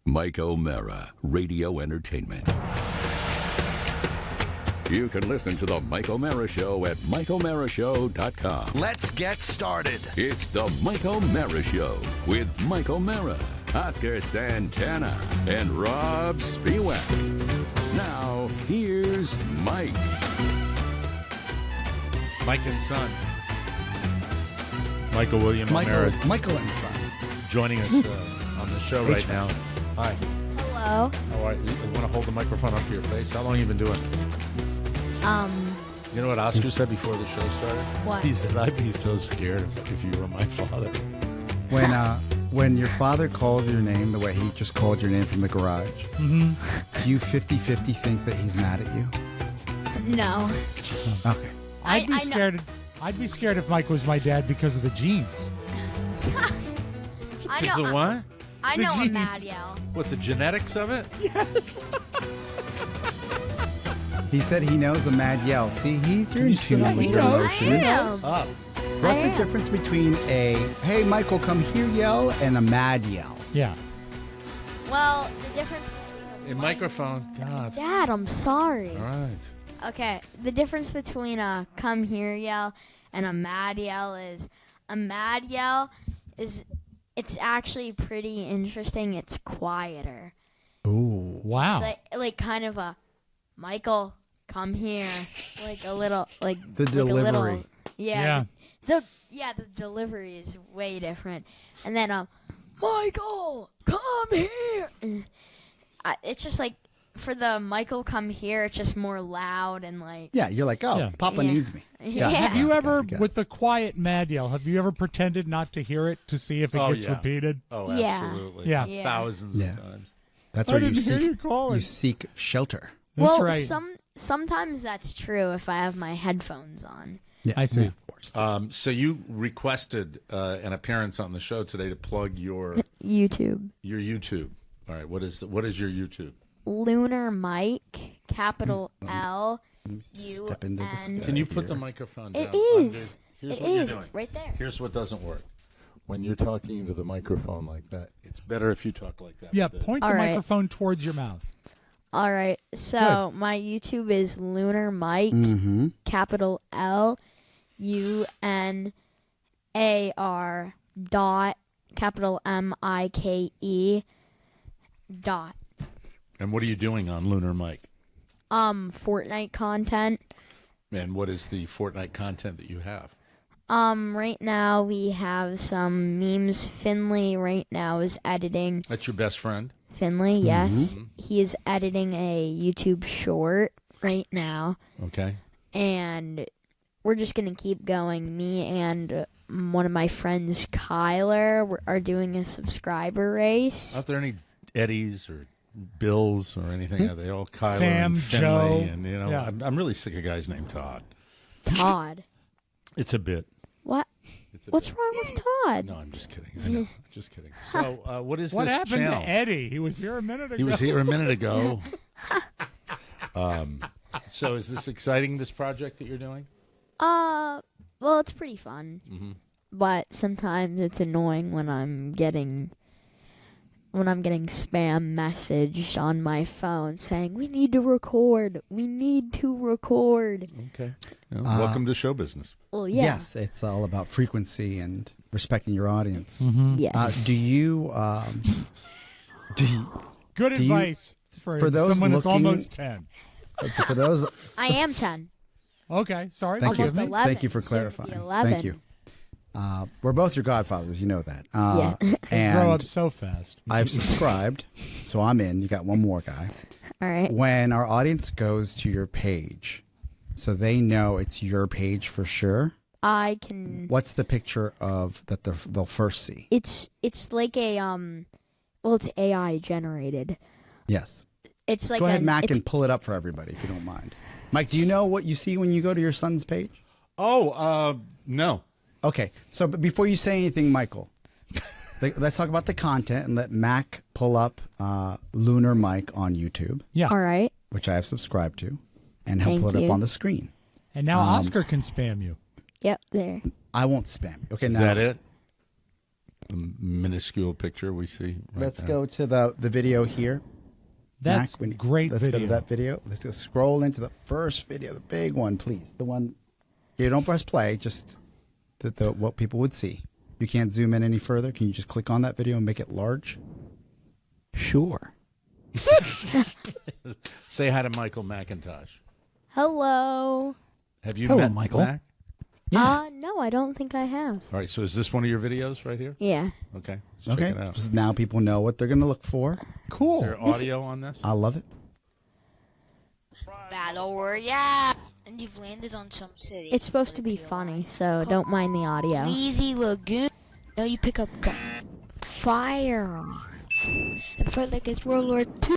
Mike O'Mara, Radio Entertainment. You can listen to the Mike O'Mara Show at MikeO'MaraShow.com. Let's get started. It's the Mike O'Mara Show with Mike O'Mara, Oscar Santana, and Rob Spiewak. Now, here's Mike. Mike and Son. Michael William O'Mara. Michael and Son. Joining us on the show right now. Hi. Hello. How are you? You want to hold the microphone up to your face? How long have you been doing this? You know what Oscar said before the show started? What? He said, I'd be so scared if you were my father. When your father calls your name the way he just called your name from the garage, do you 50-50 think that he's mad at you? No. Okay. I'd be scared. I'd be scared if Mike was my dad because of the genes. I know. The what? I The know a genes. mad yell. What, the genetics of it? Yes. He said he knows a mad yell. See, he's in tune Yeah, with he your knows. emotions. I am. What's I the am. difference between a "Hey, Michael, come here" yell and a mad yell? Yeah. Well, the difference between In microphone. God. Dad, I'm sorry. All right. Okay, the difference between a come here yell and a mad yell is a mad yell is it's actually pretty interesting. It's quieter. Ooh. Wow. It's like kind of a Michael, come here, like a little like The like a little- delivery. yeah. The delivery is way different. And then Michael, come here. It's just like for the Michael come here, it's just more loud and like Yeah, you're like, oh, Yeah. Papa Yeah. needs me. Yeah. Have you ever, I got it. with the quiet mad yell, have you ever pretended not to hear it to see if it Oh, gets yeah. repeated? Oh, Yeah. absolutely. Yeah. Yeah. Thousands Yeah. of times. That's I where you didn't hear seek you calling. you seek shelter. That's well, right. sometimes that's true if I have my headphones on. Yeah, I see. yeah, of course. So you requested an appearance on the show today to plug your YouTube. YouTube. All right. What is your YouTube? Lunar Mic, capital L. Step into the sky. Can you put here. the microphone down? It is. Here's It what you're is doing. right there. Here's what doesn't work. When you're talking into the microphone like that, it's better if you talk like that. Yeah, with this. point the All right. microphone towards your mouth. All right. So my YouTube is Lunar Mic, capital L, UNAR dot capital MIKE dot. And what are you doing on Lunar Mic? Fortnite content. And what is the Fortnite content that you have? Right now we have some memes. Finley right now is editing. That's your best friend? Finley, yes. He is editing a YouTube short right now. Okay. And we're just going to keep going. Me and one of my friends, Kyler, are doing a subscriber race. Aren't there any Eddies or Bills or anything? Are they all Kyler Sam, and Finley? Joe. And, you know, Yeah. I'm really sick of guys named Todd. Todd. It's a bit. What? It's a What's bit. wrong with Todd? No, I'm just kidding. I know. I'm just kidding. So, what is What this happened channel? to Eddie? He was here a minute ago. He was here a minute ago. So, is this exciting? This project that you're doing? Well, it's pretty fun. But sometimes it's annoying when I'm getting spam messaged on my phone saying, we need to record. We need to record. Okay. Welcome to show business. Well, yeah. Yes, it's all about frequency and respecting your audience. Yes. Do you Good Do you- advice for those someone that's looking- almost 10. for those? I am 10. Okay, sorry. Thank you. Almost 11. Thank you for Soon to be clarifying. 11. Thank you. We're both your godfathers. You know that. Yeah. Grow up And so fast. I've subscribed, so I'm in. You got one more guy. All right. When our audience goes to your page, so they know it's your page for sure, I can. what's the picture of that they'll first see? It's like a well, it's AI generated. Yes. It's like Go ahead, Mac, it's, and pull it up for everybody if you don't mind. Mike, do you know what you see when you go to your son's page? Oh, no. Okay, so but before you say anything, Michael, let's talk about the content and let Mac pull up Lunar Mic on YouTube, Yeah. all right. which I have subscribed to, and he'll Thank pull it up you. on the screen. And now Oscar can spam you. Yep, there. I won't spam you. Okay, Is now that it? the minuscule picture we see. Right Let's there. go to the video here. That's Mac, great let's video. go to that video. Let's just scroll into the first video, the big one, please. The one. You don't press play, just what people would see. You can't zoom in any further. Can you just click on that video and make it large? Sure. Say hi to Michael McIntosh. Hello. Have you Hello, met Michael. Mac? Yeah. No, I don't think I have. All right, so is this one of your videos right here? Yeah. Okay. Let's Okay. check it out. So now people know what they're going to look for. Cool. Is there audio on this? I love it. Battle Royale, and you've landed on some city. It's supposed to be funny, so don't mind the audio. Easy Lagoon. Now you pick up firearms and fight like it's World War II.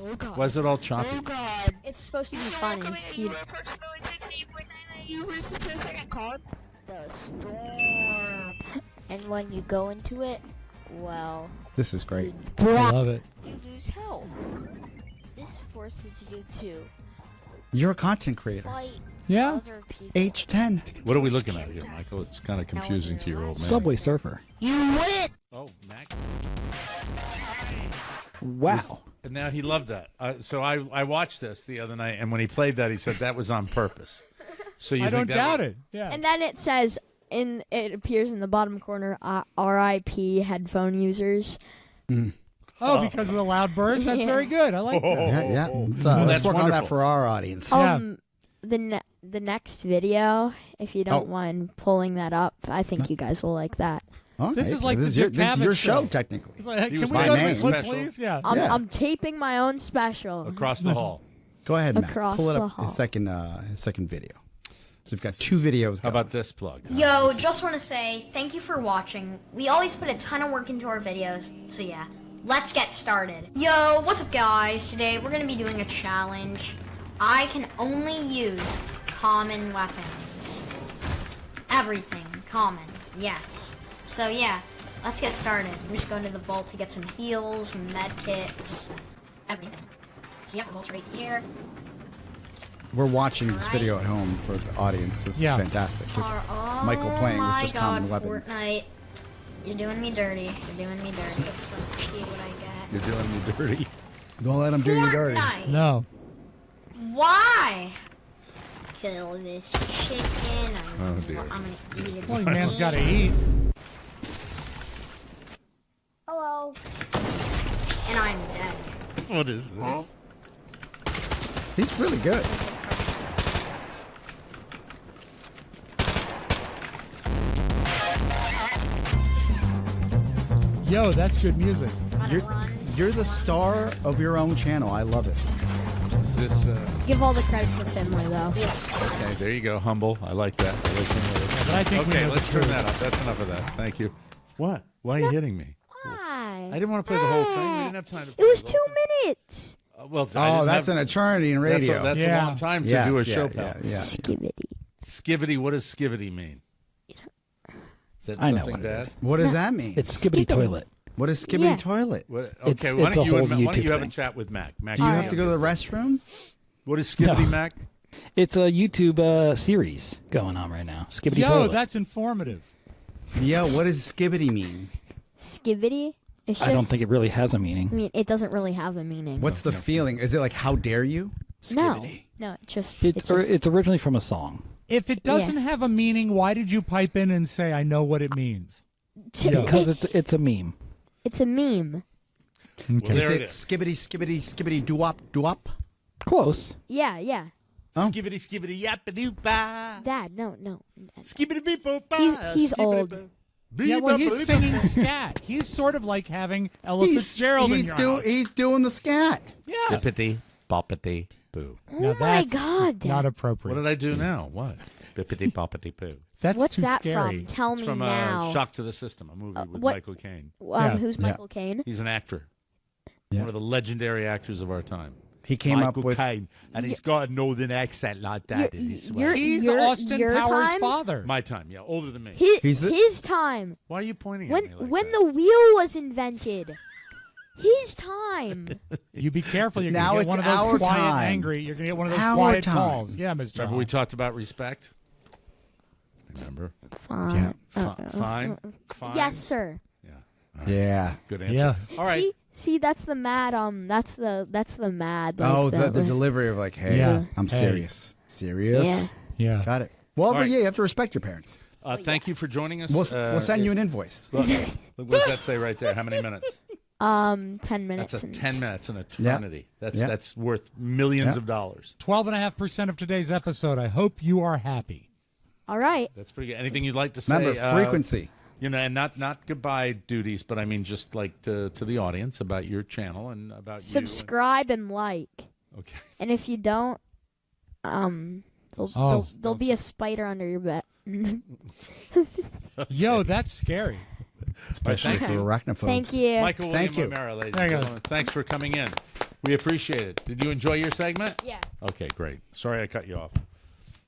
Oh God. Was it all choppy? Oh God. It's supposed to be Someone funny. coming at You- you, approximately 68.9 you versus per second called the storm. And when you go into it, well, This is great. I love it. you lose health. This forces you to You're a content creator. fight Yeah. other people. H10. What are we looking at here, Michael? It's kind of confusing to your old man. Subway Surfer. You win. Oh, Mac. Wow. And now he loved that. So I watched this the other night, and when he played that, he said that was on purpose. So you I think don't that doubt was- it. Yeah. And then it says, it appears in the bottom corner, RIP headphone users. Oh, because of the loud burst? That's Yeah. very good. I like that. Yeah. Let's that's work on that wonderful. for our audience. Yeah. The next video, if you don't mind pulling that up, I think you guys will like that. All This right. is like this the is your Jack show, show. technically. It's like, He can was we my go to the name. clip, Special. please? Yeah. Yeah. I'm taping my own special. across the hall. Go ahead, Matt. Across Pull it the up. hall. His second video. So we've got two videos. How going. about this plug? Yo, just want to say thank you for watching. We always put a ton of work into our videos, so yeah, let's get started. Yo, what's up guys? Today we're going to be doing a challenge. I can only use common weapons. Everything common, yes. So yeah, let's get started. I'm just going to the vault to get some heals, med kits, everything. So yeah, the vault's right here. We're watching this video at home for the audience. This Yeah. is fantastic. Oh Michael playing with my just God, common weapons. Fortnite. You're doing me dirty. You're doing me dirty. Let's see what I get. You're doing me dirty. Don't let him do you dirty. Fortnite. No. Why? Kill this chicken. Oh, dear. I'm gonna eat it. Well, your man's got to eat. Hello. And I'm dead. What is this? He's really good. Yo, that's good music. You're the star of your own channel. I love it. Is this? Give all the credit to Finley, though. Okay, there you go. Humble. I like that. I like humility. But I think we Okay, know the let's turn truth. that up. That's enough of that. Thank you. What? Why are you hitting me? Why? I didn't want to play the whole thing. We didn't have time to. It play was the 2 whole thing. minutes. Well, Oh, that's an eternity in radio. That's Yeah. a long time to Yes, do a yeah, show, yeah, pal. yeah. Skibidi. Skivity. What does skivity mean? Is that I know something what it bad? is. What does that mean? It's Skibbity Skibbity. Toilet. What is Skibbity Yeah. Toilet? What, It's- okay, why it's don't a you whole and Mac, why don't YouTube you have a thing. chat with Mac? Mac, Do you you have to go to the restroom? What is skivity, No. Mac? It's a YouTube series going on right now. Skibbity Yo, Toilet. that's informative. Yeah, what does Skibbity mean? Skibidi? It's just, I don't think it really has a meaning. I mean, it doesn't really have a meaning. What's the feeling? Is it like, how dare you? No. Skibbity. No, it just... It's originally from a song. If it doesn't have a meaning, why did you pipe in and say, I know what it means? Because it's a meme. It's a meme. Well, Is there it it is. skibbity doo-wop? Close. Yeah, yeah. Oh. Skivity, skivity, yappa-doo-ba. Dad, no. Skibidi beep boop ba. He's Skibidi old. boo. Yeah, well, Beep, he's boop, singing boop. scat. He's sort of like having Ella Fitzgerald in your house. He's doing the scat. Yeah. Bippity, boppity, boo. Now Oh my that's God, Dad. not What appropriate. did I do now? What? Bippity, boppity, poo. That's What's too that scary. from? Tell It's me from now. Shock to the System, a movie with what- Michael Caine. Yeah. Who's Yeah. Michael Caine? He's an actor. Yeah. One of the legendary actors of our time. He came Michael up with... Caine. And he's got a northern accent like that in his way. He's Your- Austin your Powers' time? father. My time, yeah, older than me. He's the- His time. Why are you pointing When at me like when that? the wheel was invented. His time. You be careful. You're Now going to get one of it's those our quiet time. angry. You're going to get one of those Our quiet time. calls. Yeah, Mr. Remember we Hall. talked about respect? Remember? Fine. Yeah. Fine. Yes, sir. Yeah. All right. Yeah. Good answer. Yeah. All right. See, that's the mad. That's the mad. Like, Oh, the delivery of like, hey, Yeah. I'm Hey. serious. Serious? Yeah. Got it. Well, All but right. yeah, you have to respect your parents. Thank you for joining us. We'll send you an invoice. What does that say right there? How many minutes? 10 minutes. That's 10 minutes, an Yeah. eternity. That's Yeah. that's worth millions Yeah. of dollars. 12.5% of today's episode. I hope you are happy. All right. That's pretty good. Anything you'd like to say? Remember, frequency. You know, and not goodbye duties, but I mean just like to the audience about your channel and about Subscribe and like. you. Okay. And if you don't, there'll be a spider under your bed. Yo, that's scary. Especially thank for you. arachnophobes. Thank you. Michael William Thank you. O'Mara, ladies There and he goes. gentlemen. Thanks for coming in. We appreciate it. Did you enjoy your segment? Yeah. Okay, great. Sorry I cut you off,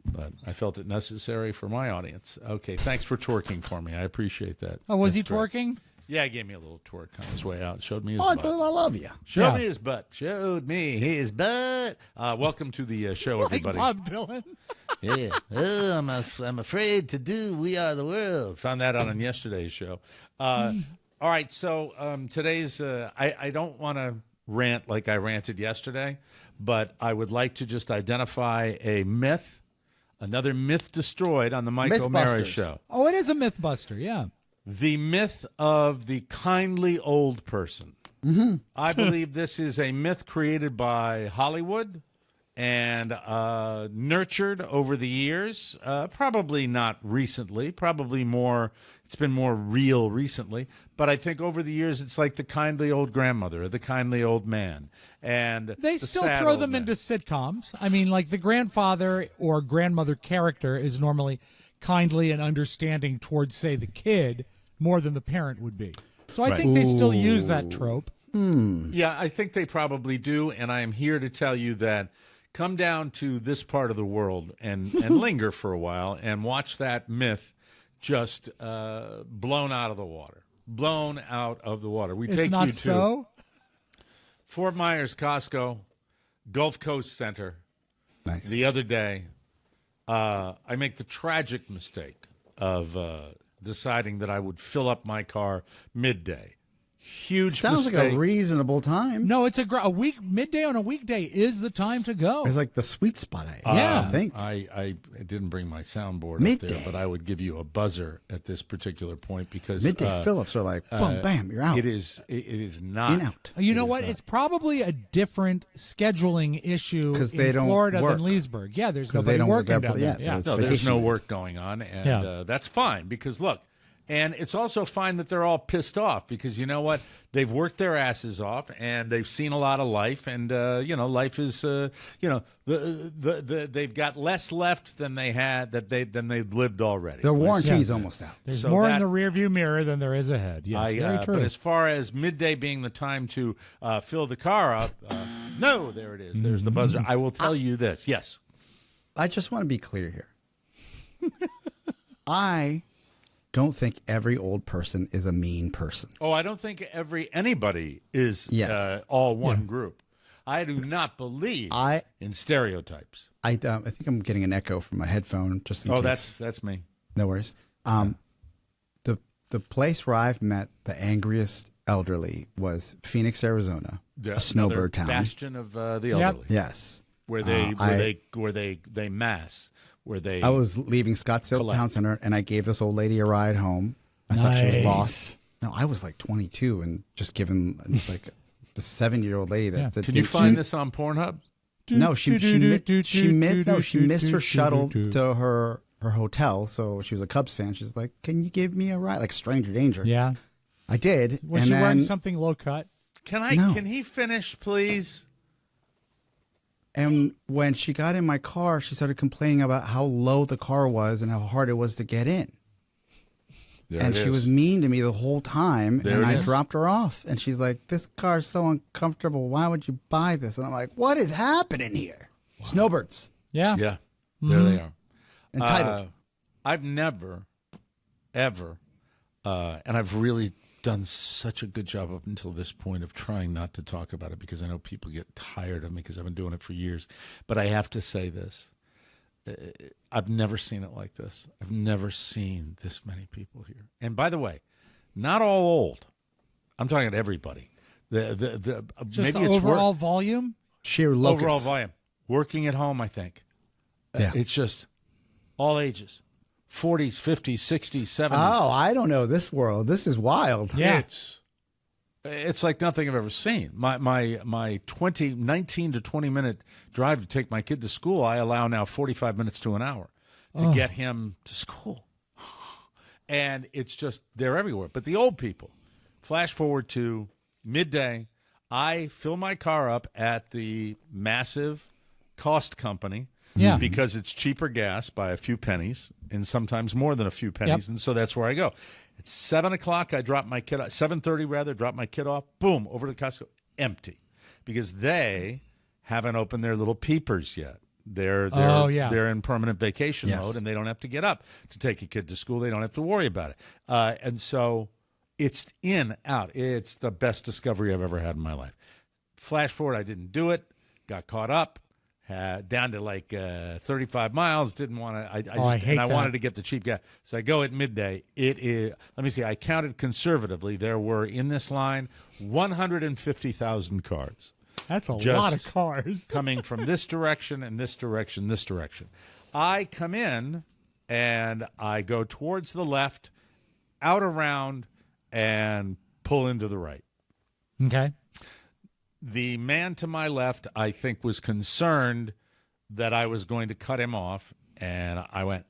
but I felt it necessary for my audience. Okay, thanks for twerking for me. I appreciate that. Oh, was he That's great. twerking? Yeah, he gave me a little twerk on his way out. Showed me his Oh, butt. it's a, I love you. Showed Yeah. me his butt. Showed me his butt. Welcome to the show, Like everybody. Bob Dylan. Yeah. Oh, I'm afraid to do We Are the World. Found that out on yesterday's show. All right, so today's I don't want to rant like I ranted yesterday, but I would like to just identify a myth, another myth destroyed on the Mike O'Mara Mythbusters. show. Oh, it is a Mythbuster. Yeah. The myth of the kindly old person. Mm-hmm. I believe this is a myth created by Hollywood and nurtured over the years. Probably not recently. Probably more. It's been more real recently. But I think over the years, it's like the kindly old grandmother or the kindly old man. And They the still sad throw old them man. into sitcoms. I mean, like the grandfather or grandmother character is normally kindly and understanding towards, say, the kid more than the parent would be. So I think they still use that trope. Yeah, I think they probably do, and I am here to tell you that come down to this part of the world and linger for a while and watch that myth just blown out of the water. Blown out of the water. We It's take not you to so. Fort Myers, Costco, Gulf Coast Center. Nice. The other day, I make the tragic mistake of deciding that I would fill up my car midday. Huge Sounds mistake. like a reasonable time. No, it's a week midday on a weekday is the time to go. It's like the sweet spot. I Yeah. think. I didn't bring my soundboard up Midday. there, but I would give you a buzzer at this particular point because Midday Phillips are like, boom, bam, you're out. It is not. In out. You know It is what? not. It's probably a different scheduling issue 'Cause in they don't Florida work. than Leesburg. Yeah, there's 'Cause they nobody don't work working up- down yeah, there. Yeah. it's No, there's vacation no week. work going on, and Yeah. that's fine because look, and it's also fine that they're all pissed off because you know what? They've worked their asses off and they've seen a lot of life, and life is they've got less left than they had than they've lived already. Their warranty's Yeah. almost out. There's So more in that- the rearview mirror than there is ahead. Yes, very true. But as far as midday being the time to fill the car up, no, there it is. There's the buzzer. I will tell you this. Yes. I just want to be clear here. I don't think every old person is a mean person. Oh, I don't think anybody is Yes. all one group. I do not believe in stereotypes. I think I'm getting an echo from my headphone. Just in Oh, case. that's me. No worries. The place where I've met the angriest elderly was Phoenix, Arizona, a Another snowbird town. bastion of the elderly, Yes. where they mass, where they. I was leaving Scottsdale Collect. Town Center, and I gave this old lady a ride home. I thought she was Nice. lost. No, I was like 22 and just given like the 70-year-old lady that Yeah. said, Can you find this on Pornhub? No, she missed her shuttle to her hotel, so she was a Cubs fan. She's like, "Can you give me a ride?" Like stranger danger. Yeah. I did. Was and she wearing then- something low cut? No. Can he finish, please? And when she got in my car, she started complaining about how low the car was and how hard it was to get in. There And it she is. was mean to me the whole time. There and it I is. dropped her off. And she's like, "This car's so uncomfortable. Why would you buy this?" And I'm like, "What is happening here?" Snowbirds. Yeah. Yeah, there they are. Entitled. I've never, ever, and I've really done such a good job up until this point of trying not to talk about it because I know people get tired of me because I've been doing it for years. But I have to say this. I've never seen it like this. I've never seen this many people here. And by the way, not all old. I'm talking to everybody. Just maybe the it's overall volume? Sheer locus. overall volume. Working at home, I think. Yeah. It's just all ages. 40s, 50s, 60s, 70s. Oh, I don't know this world. This is wild. Yeah. It's like nothing I've ever seen. My 19 to 20 minute drive to take my kid to school, I allow now 45 minutes to an hour to get him to school. And it's just, they're everywhere. But the old people, flash forward to midday, I fill my car up at the massive cost company. Yeah. Because it's cheaper gas by a few pennies and sometimes more than a few pennies. Yep. And so that's where I go. At 7 o'clock, I drop my kid off, 7:30 rather, drop my kid off, boom, over to the Costco, empty. Because they haven't opened their little peepers yet. They're in permanent vacation mode, and they don't have to get up to take a kid to school. They don't have to worry about it. And so it's in, out. It's the best discovery I've ever had in my life. Flash forward, I didn't do it, got caught up. Down to like 35 miles. Didn't want to. I wanted to get the cheap gas. So I go at midday. It is. Let me see. I counted conservatively. There were in this line 150,000 cars. That's a lot of cars coming from this direction and this direction, this direction. I come in and I go towards the left, out around, and pull into the right. Okay. The man to my left, I think, was concerned that I was going to cut him off, and I went,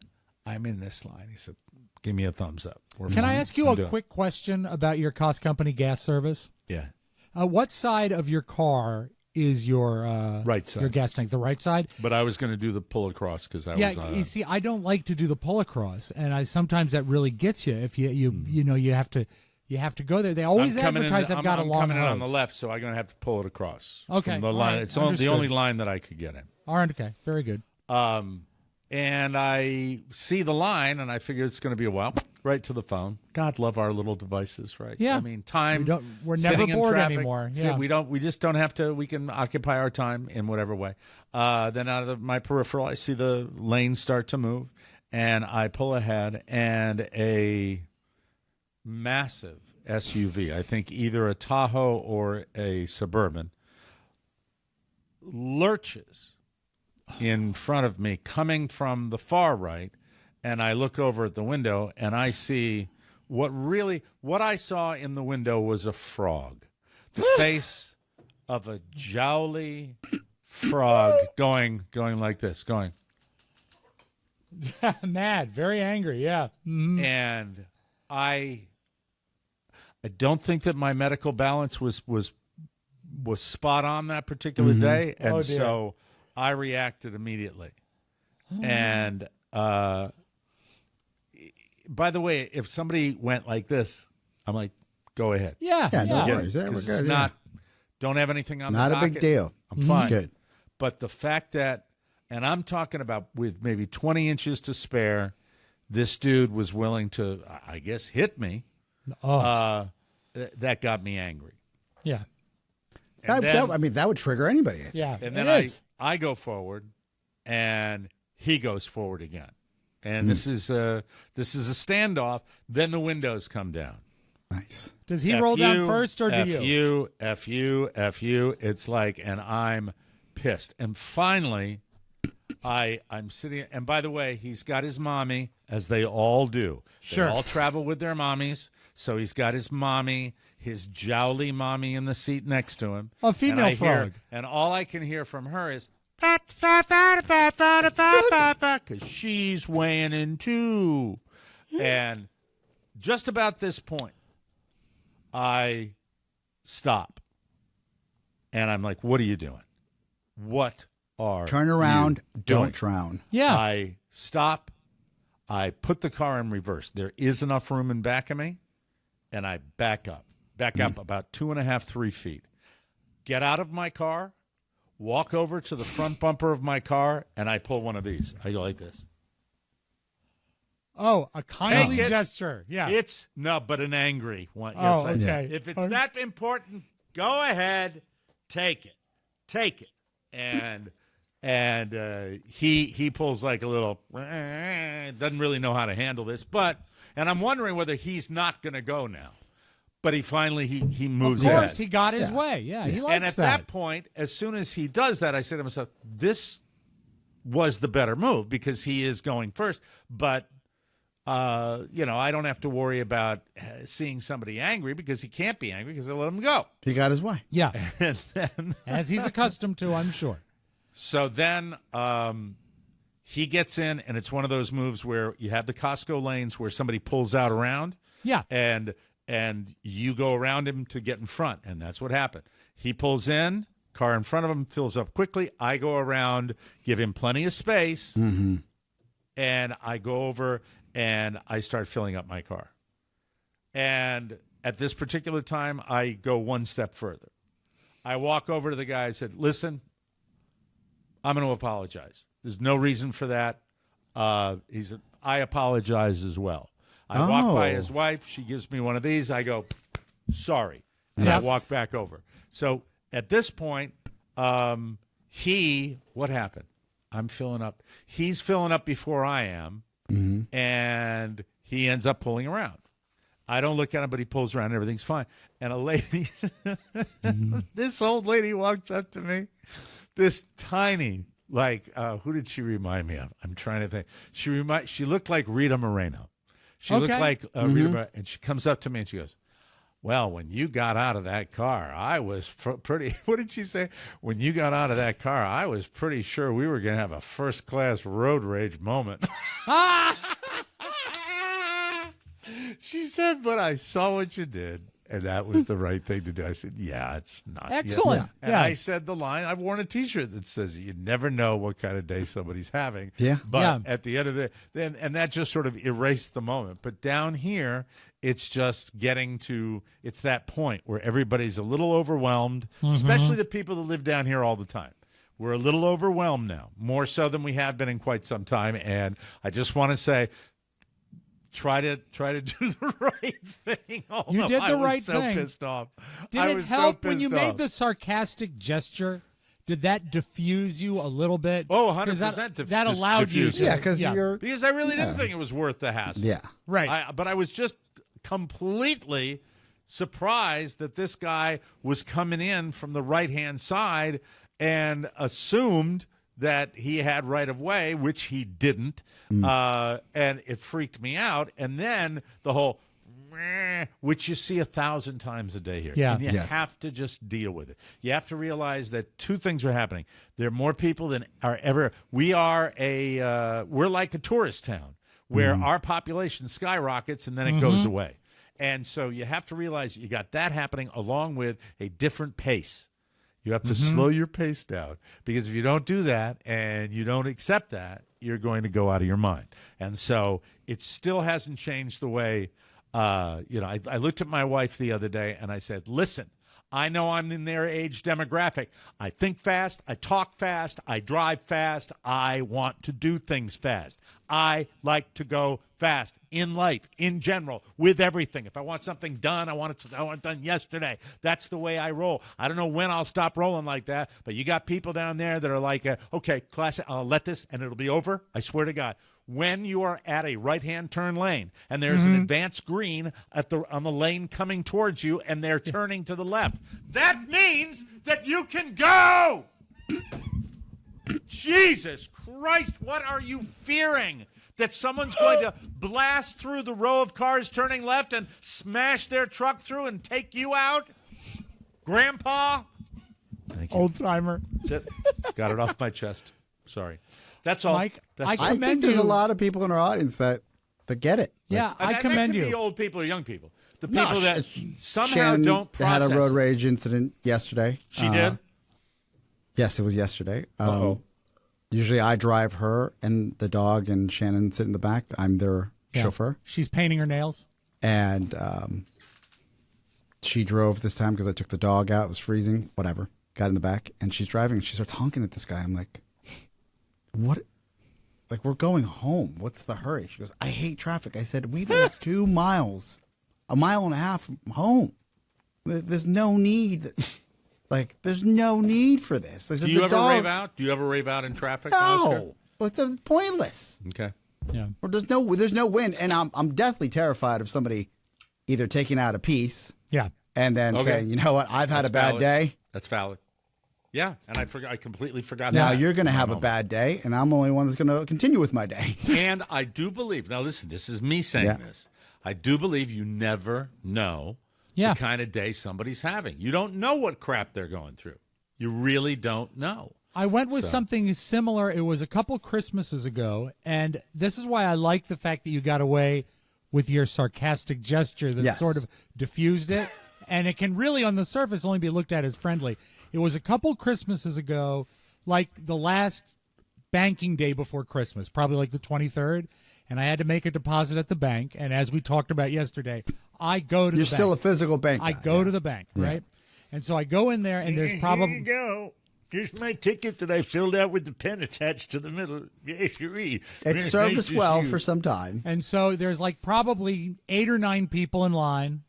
I'm in this line. He said, give me a thumbs up. Can I ask you a quick question about your cost company gas service? Yeah. What side of your car is your right side? Your gas tank, the right side? But I was going to do the pull across because I was. You see, I don't like to do the pull across, and sometimes that really gets you if you have to. You have to go there. They always advertise they've got a long coming in hose. on the left, so I'm going to have to pull it across. Okay. From the line. Right. It's the only line that I could get in. All right. Okay. Very good. And I see the line, and I figure it's going to be a while. Right to the phone. God love our little devices, right? Yeah. I mean, time. We're never bored traffic, anymore. See, Yeah. we just don't have to. We can occupy our time in whatever way. Then out of my peripheral, I see the lanes start to move, and I pull ahead, and a massive SUV, I think either a Tahoe or a Suburban, lurches in front of me coming from the far right, and I look over at the window and I see what I saw in the window was a frog. The face of a jowly frog going like this, going. Mad, very angry, yeah. Mm-hmm. And I don't think that my medical balance was spot on that particular day, and so I reacted immediately. And by the way, if somebody went like this, I'm like, go ahead. Yeah, no worries. Yeah, we're It's good, not. Don't have anything on Not the a docket. big deal. I'm fine. Good. But the fact that, and I'm talking about with maybe 20 inches to spare, this dude was willing to, I guess, hit me. That got me angry. Yeah. That would trigger anybody. Yeah. And then I go forward, and he goes forward again. And this is a standoff. Then the windows come down. Nice. Does he roll down first, or do you? F you. It's like, and I'm pissed. And finally, I'm sitting. And by the way, he's got his mommy, as they all do. Sure. They all travel with their mommies. So he's got his mommy, his jowly mommy in the seat next to him. A female frog. And all I can hear from her is, because she's weighing in too. And just about this point, I stop. And I'm like, what are you doing? What are Turn around, you doing? don't drown. Yeah. I stop. I put the car in reverse. There is enough room in back of me. And I back up about 2.5, 3 feet. Get out of my car, walk over to the front bumper of my car, and I pull one of these. I go like this. Oh, a kindly gesture. Yeah. But an angry one. Oh, okay. If it's that important, go ahead, take it. And and he pulls like a little, doesn't really know how to handle this, and I'm wondering whether he's not going to go now. But he finally he moves Of course, ahead. he got his way. Yeah, he likes And at that point, as soon as he does that, I say to myself, this was the better move because he is going first. But, I don't have to worry about seeing somebody angry because he can't be angry because I let him go. He got his way. Yeah, And then, as he's accustomed to, I'm sure. so then he gets in, and it's one of those moves where you have the Costco lanes where somebody pulls out around. Yeah. And you go around him to get in front, and that's what happened. He pulls in, car in front of him fills up quickly. I go around, give him plenty of space, and I go over and I start filling up my car. And at this particular time, I go one step further. I walk over to the guy and said, listen, I'm going to apologize. There's no reason for that. He said, I apologize as well. I walk by his wife. She gives me one of these. I go, sorry. And I walk back over. So at this point, what happened? I'm filling up. He's filling up before I am, and he ends up pulling around. I don't look at him, but he pulls around and everything's fine. And a lady, this old lady walked up to me, this tiny, who did she remind me of? I'm trying to think. She looked like Rita Moreno. She looked like Rita Moreno, and she comes up to me and she goes, well, when you got out of that car, I was pretty, what did she say? When you got out of that car, I was pretty sure we were going to have a first-class road rage moment. She said, but I saw what you did, and that was the right thing to do. I said, yeah, it's not. Excellent. And I said the line, I've worn a T-shirt that says, you never know what kind of day somebody's having. Yeah. But at the end of the day, and that just sort of erased the moment. But down here, it's just getting to, it's that point where everybody's a little overwhelmed, especially the people that live down here all the time. We're a little overwhelmed now, more so than we have been in quite some time. And I just want to say, try to do the right thing. You did the right thing. thing. Pissed off. Did it help when you made the sarcastic gesture? Did that diffuse you a little bit? Oh, 100%. That allowed you to. Yeah, because you're. Because I really didn't think it was worth the hassle. Yeah. Right. But I was just completely surprised that this guy was coming in from the right-hand side and assumed that he had right of way, which he didn't, and it freaked me out. And then the whole, which you see 1,000 times a day here. Yeah. And you have to just deal with it. You have to realize that two things are happening. There are more people than are ever. We're like a tourist town where our population skyrockets and then it goes away. And so you have to realize you got that happening along with a different pace. You have to slow your pace down, because if you don't do that and you don't accept that, you're going to go out of your mind. And so it still hasn't changed the way, I looked at my wife the other day and I said, listen, I know I'm in their age demographic. I think fast. I talk fast. I drive fast. I want to do things fast. I like to go fast in life, in general, with everything. If I want something done, I want it done yesterday. That's the way I roll. I don't know when I'll stop rolling like that, but you got people down there that are like, okay, class, I'll let this, and it'll be over. I swear to God. When you are at a right-hand turn lane and there's an advanced green on the lane coming towards you and they're turning to the left, that means that you can go. Jesus Christ, what are you fearing? That someone's going to blast through the row of cars turning left and smash their truck through and take you out? Grandpa? Thank you. Old timer. Got it off my chest. Sorry. That's all. Mike, That's I all. I think there's a lot of people in our audience that get it. Yeah, I And commend that could you. be old people or young people. The No, people that somehow Shannon don't process had a road it. rage incident yesterday. She did? Yes, it was yesterday. Uh-oh. Usually I drive her and the dog, and Shannon sit in the back. I'm their chauffeur. She's painting her nails. And she drove this time because I took the dog out. It was freezing. Whatever. Got in the back, and she's driving, and she starts honking at this guy. I'm like, what? Like, we're going home. What's the hurry? She goes, I hate traffic. I said, we live 2 miles, 1.5 miles from home. There's no need. Like, there's no need for this. Do you ever rave out? Do you ever rave out in traffic? Oscar? No, but it's pointless. Okay. Yeah. Or there's no win, and I'm deathly terrified of somebody either taking out a piece, Yeah. and then saying, you know what, I've had That's a bad valid. day. That's valid. Yeah, and I completely forgot Now that. you're going to have a moment. bad day, and I'm the only one that's going to continue with my day. And I do believe, now listen, this is me saying this. I do believe you never know the kind of day somebody's having. You don't know what crap they're going through. You really don't know. I went with something similar. It was a couple Christmases ago, and this is why I like the fact that you got away with your sarcastic gesture that sort of diffused it. And it can really, on the surface, only be looked at as friendly. It was a couple Christmases ago, like the last banking day before Christmas, probably like the 23rd, and I had to make a deposit at the bank. And as we talked about yesterday, I go to the bank. You're still a physical bank guy. I go to the bank, right? And so I go in there, and there's probably... Here you go. Here's my ticket that I filled out with the pen attached to the middle. Yes, It served us well for some time. And so there's like probably 8 or 9 people in line,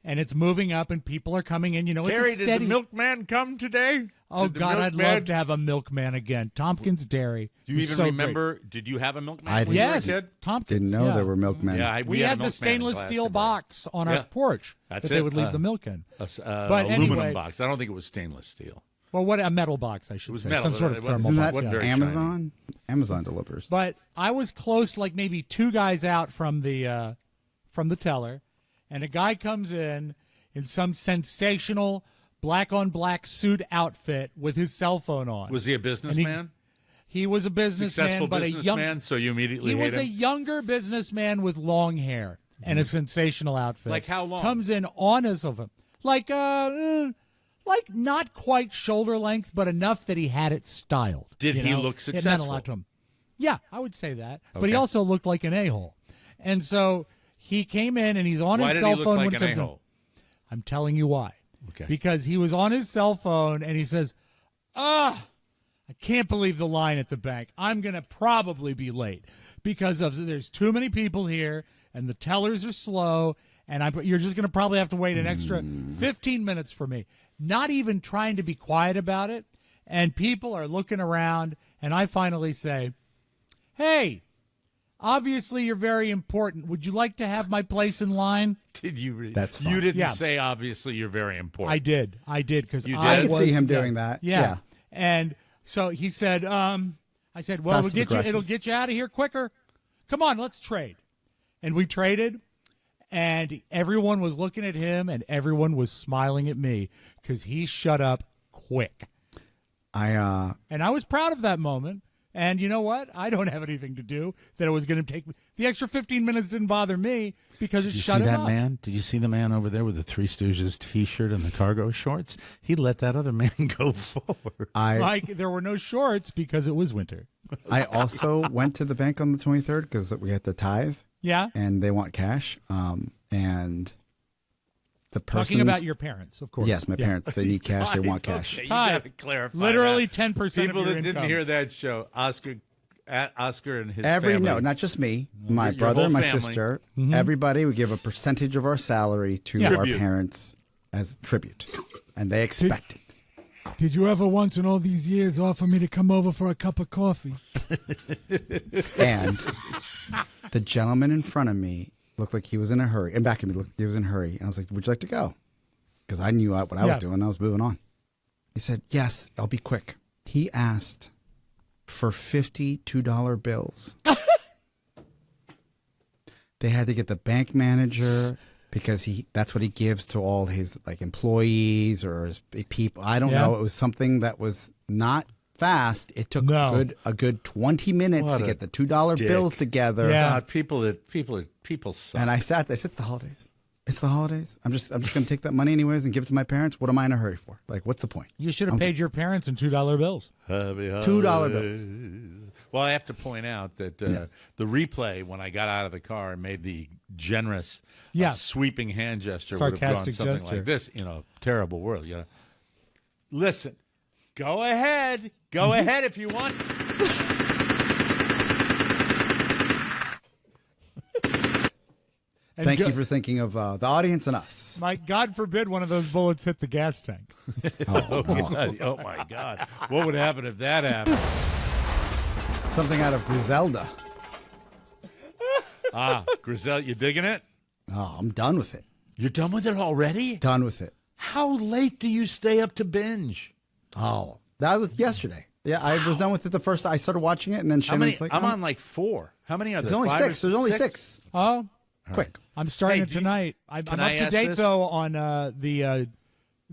and it's moving up, and people are coming in. You know, Terry, it's a steady... did the milkman come today? Oh, Did the God, I'd milkman- love to have a milkman again. Tompkins Dairy. Do you was even so remember, did you have a milkman I when did. you were a Yes, kid? Tompkins. Didn't know yeah. there were milkmen. Yeah, We had had a the milkman in stainless steel Glastonbury. box on our porch That's that they it. would leave the milk in. But Aluminum anyway, box. I don't think it was stainless steel. well, what a metal box, I should was say, metal, some sort but of it thermal wasn't- Isn't box. that wasn't very Amazon? Amazon delivers. But I was close, like maybe 2 guys out from the teller, and a guy comes in some sensational black-on-black suit outfit with his cell phone on. Was he a businessman? He was a businessman, Successful but businessman, so you immediately he hate was a him? younger businessman with long hair and a sensational outfit. Like how long? Comes in on his cell phone, like not quite shoulder length, but enough that he had it styled. Did you he know? look It meant successful? a lot to him. Yeah, I would say that. But he Okay. also looked like an a-hole, and so he came in and he's on Why his did cell he look phone like when an it comes in. a-hole? I'm telling you why. Okay. Because he was on his cell phone and he says, I can't believe the line at the bank. I'm going to probably be late because there's too many people here and the tellers are slow and you're just going to probably have to wait an extra 15 minutes for me. Not even trying to be quiet about it. And people are looking around and I finally say, hey, obviously you're very important. Would you like to have my place in line? Did you? That's You fine. didn't Yeah. say, obviously, you're very important. I did because You did? I I could was, see him doing that. Yeah. And so he said, I said, well, Passive-aggressive. it'll get you out of here quicker. Come on, let's trade. And we traded, and everyone was looking at him, and everyone was smiling at me because he shut up quick. And I was proud of that moment. And you know what? I don't have anything to do that it was going to take me. The extra 15 minutes didn't bother me because it Did you shut see him that up. man? Did you see the man over there with the Three Stooges T-shirt and the cargo shorts? He let that other man go forward. Like there were no shorts because it was winter. I also went to the bank on the 23rd because we had the tithe. Yeah. And they want cash. And the person. Talking about your parents, of course. Yes, my Yeah. parents. They need cash. They want cash. Okay, you Tithe. gotta clarify Literally that. 10% People of your that income. didn't hear that show, Oscar and his Every family. no, not just me, my Your brother, whole my family. sister, everybody. We give a percentage of our salary to Yeah. our Tribute. parents as tribute, and they expect it. Did you ever once in all these years offer me to come over for a cup of coffee? And the gentleman in front of me looked like he was in a hurry, and back at me looked like he was in a hurry. And I was like, "Would you like to go?" Because I knew what I was Yeah. doing. I was moving on. He said, "Yes, I'll be quick." He asked for $52 bills. They had to get the bank manager because that's what he gives to all his employees or his people. I don't Yeah. know. It was something that was not fast. It took No. a good 20 minutes What to a get the $2 dick. bills together. Yeah. God, people suck. And I sat there. I said, "It's the holidays. It's the holidays. I'm just going to take that money anyways and give it to my parents. What am I in a hurry for? Like, what's the point?" You should have paid your parents in $2 bills. $2 bills. Well, I have to point out that the replay when I got out of the car and made the generous, Yeah. sweeping hand gesture would have gone Sarcastic something gesture. like this in a terrible world. You know, listen, go ahead if you want. And Thank you for thinking of the audience and us. Mike, God forbid one of those bullets hit the gas tank. Oh, my God. What would happen if that happened? Something out of Griselda. Griselda, you digging it? Oh, I'm done with it. You're done with it already? Done with it. How late do you stay up to binge? Oh, that was yesterday. Yeah, I was done with it the first. I started watching it, and then Shannon's like, I'm on like 4. How many are there? There's only 6. There's only 6. Oh, quick. I'm starting Hey, it tonight. I'm can up I to ask date this? though on the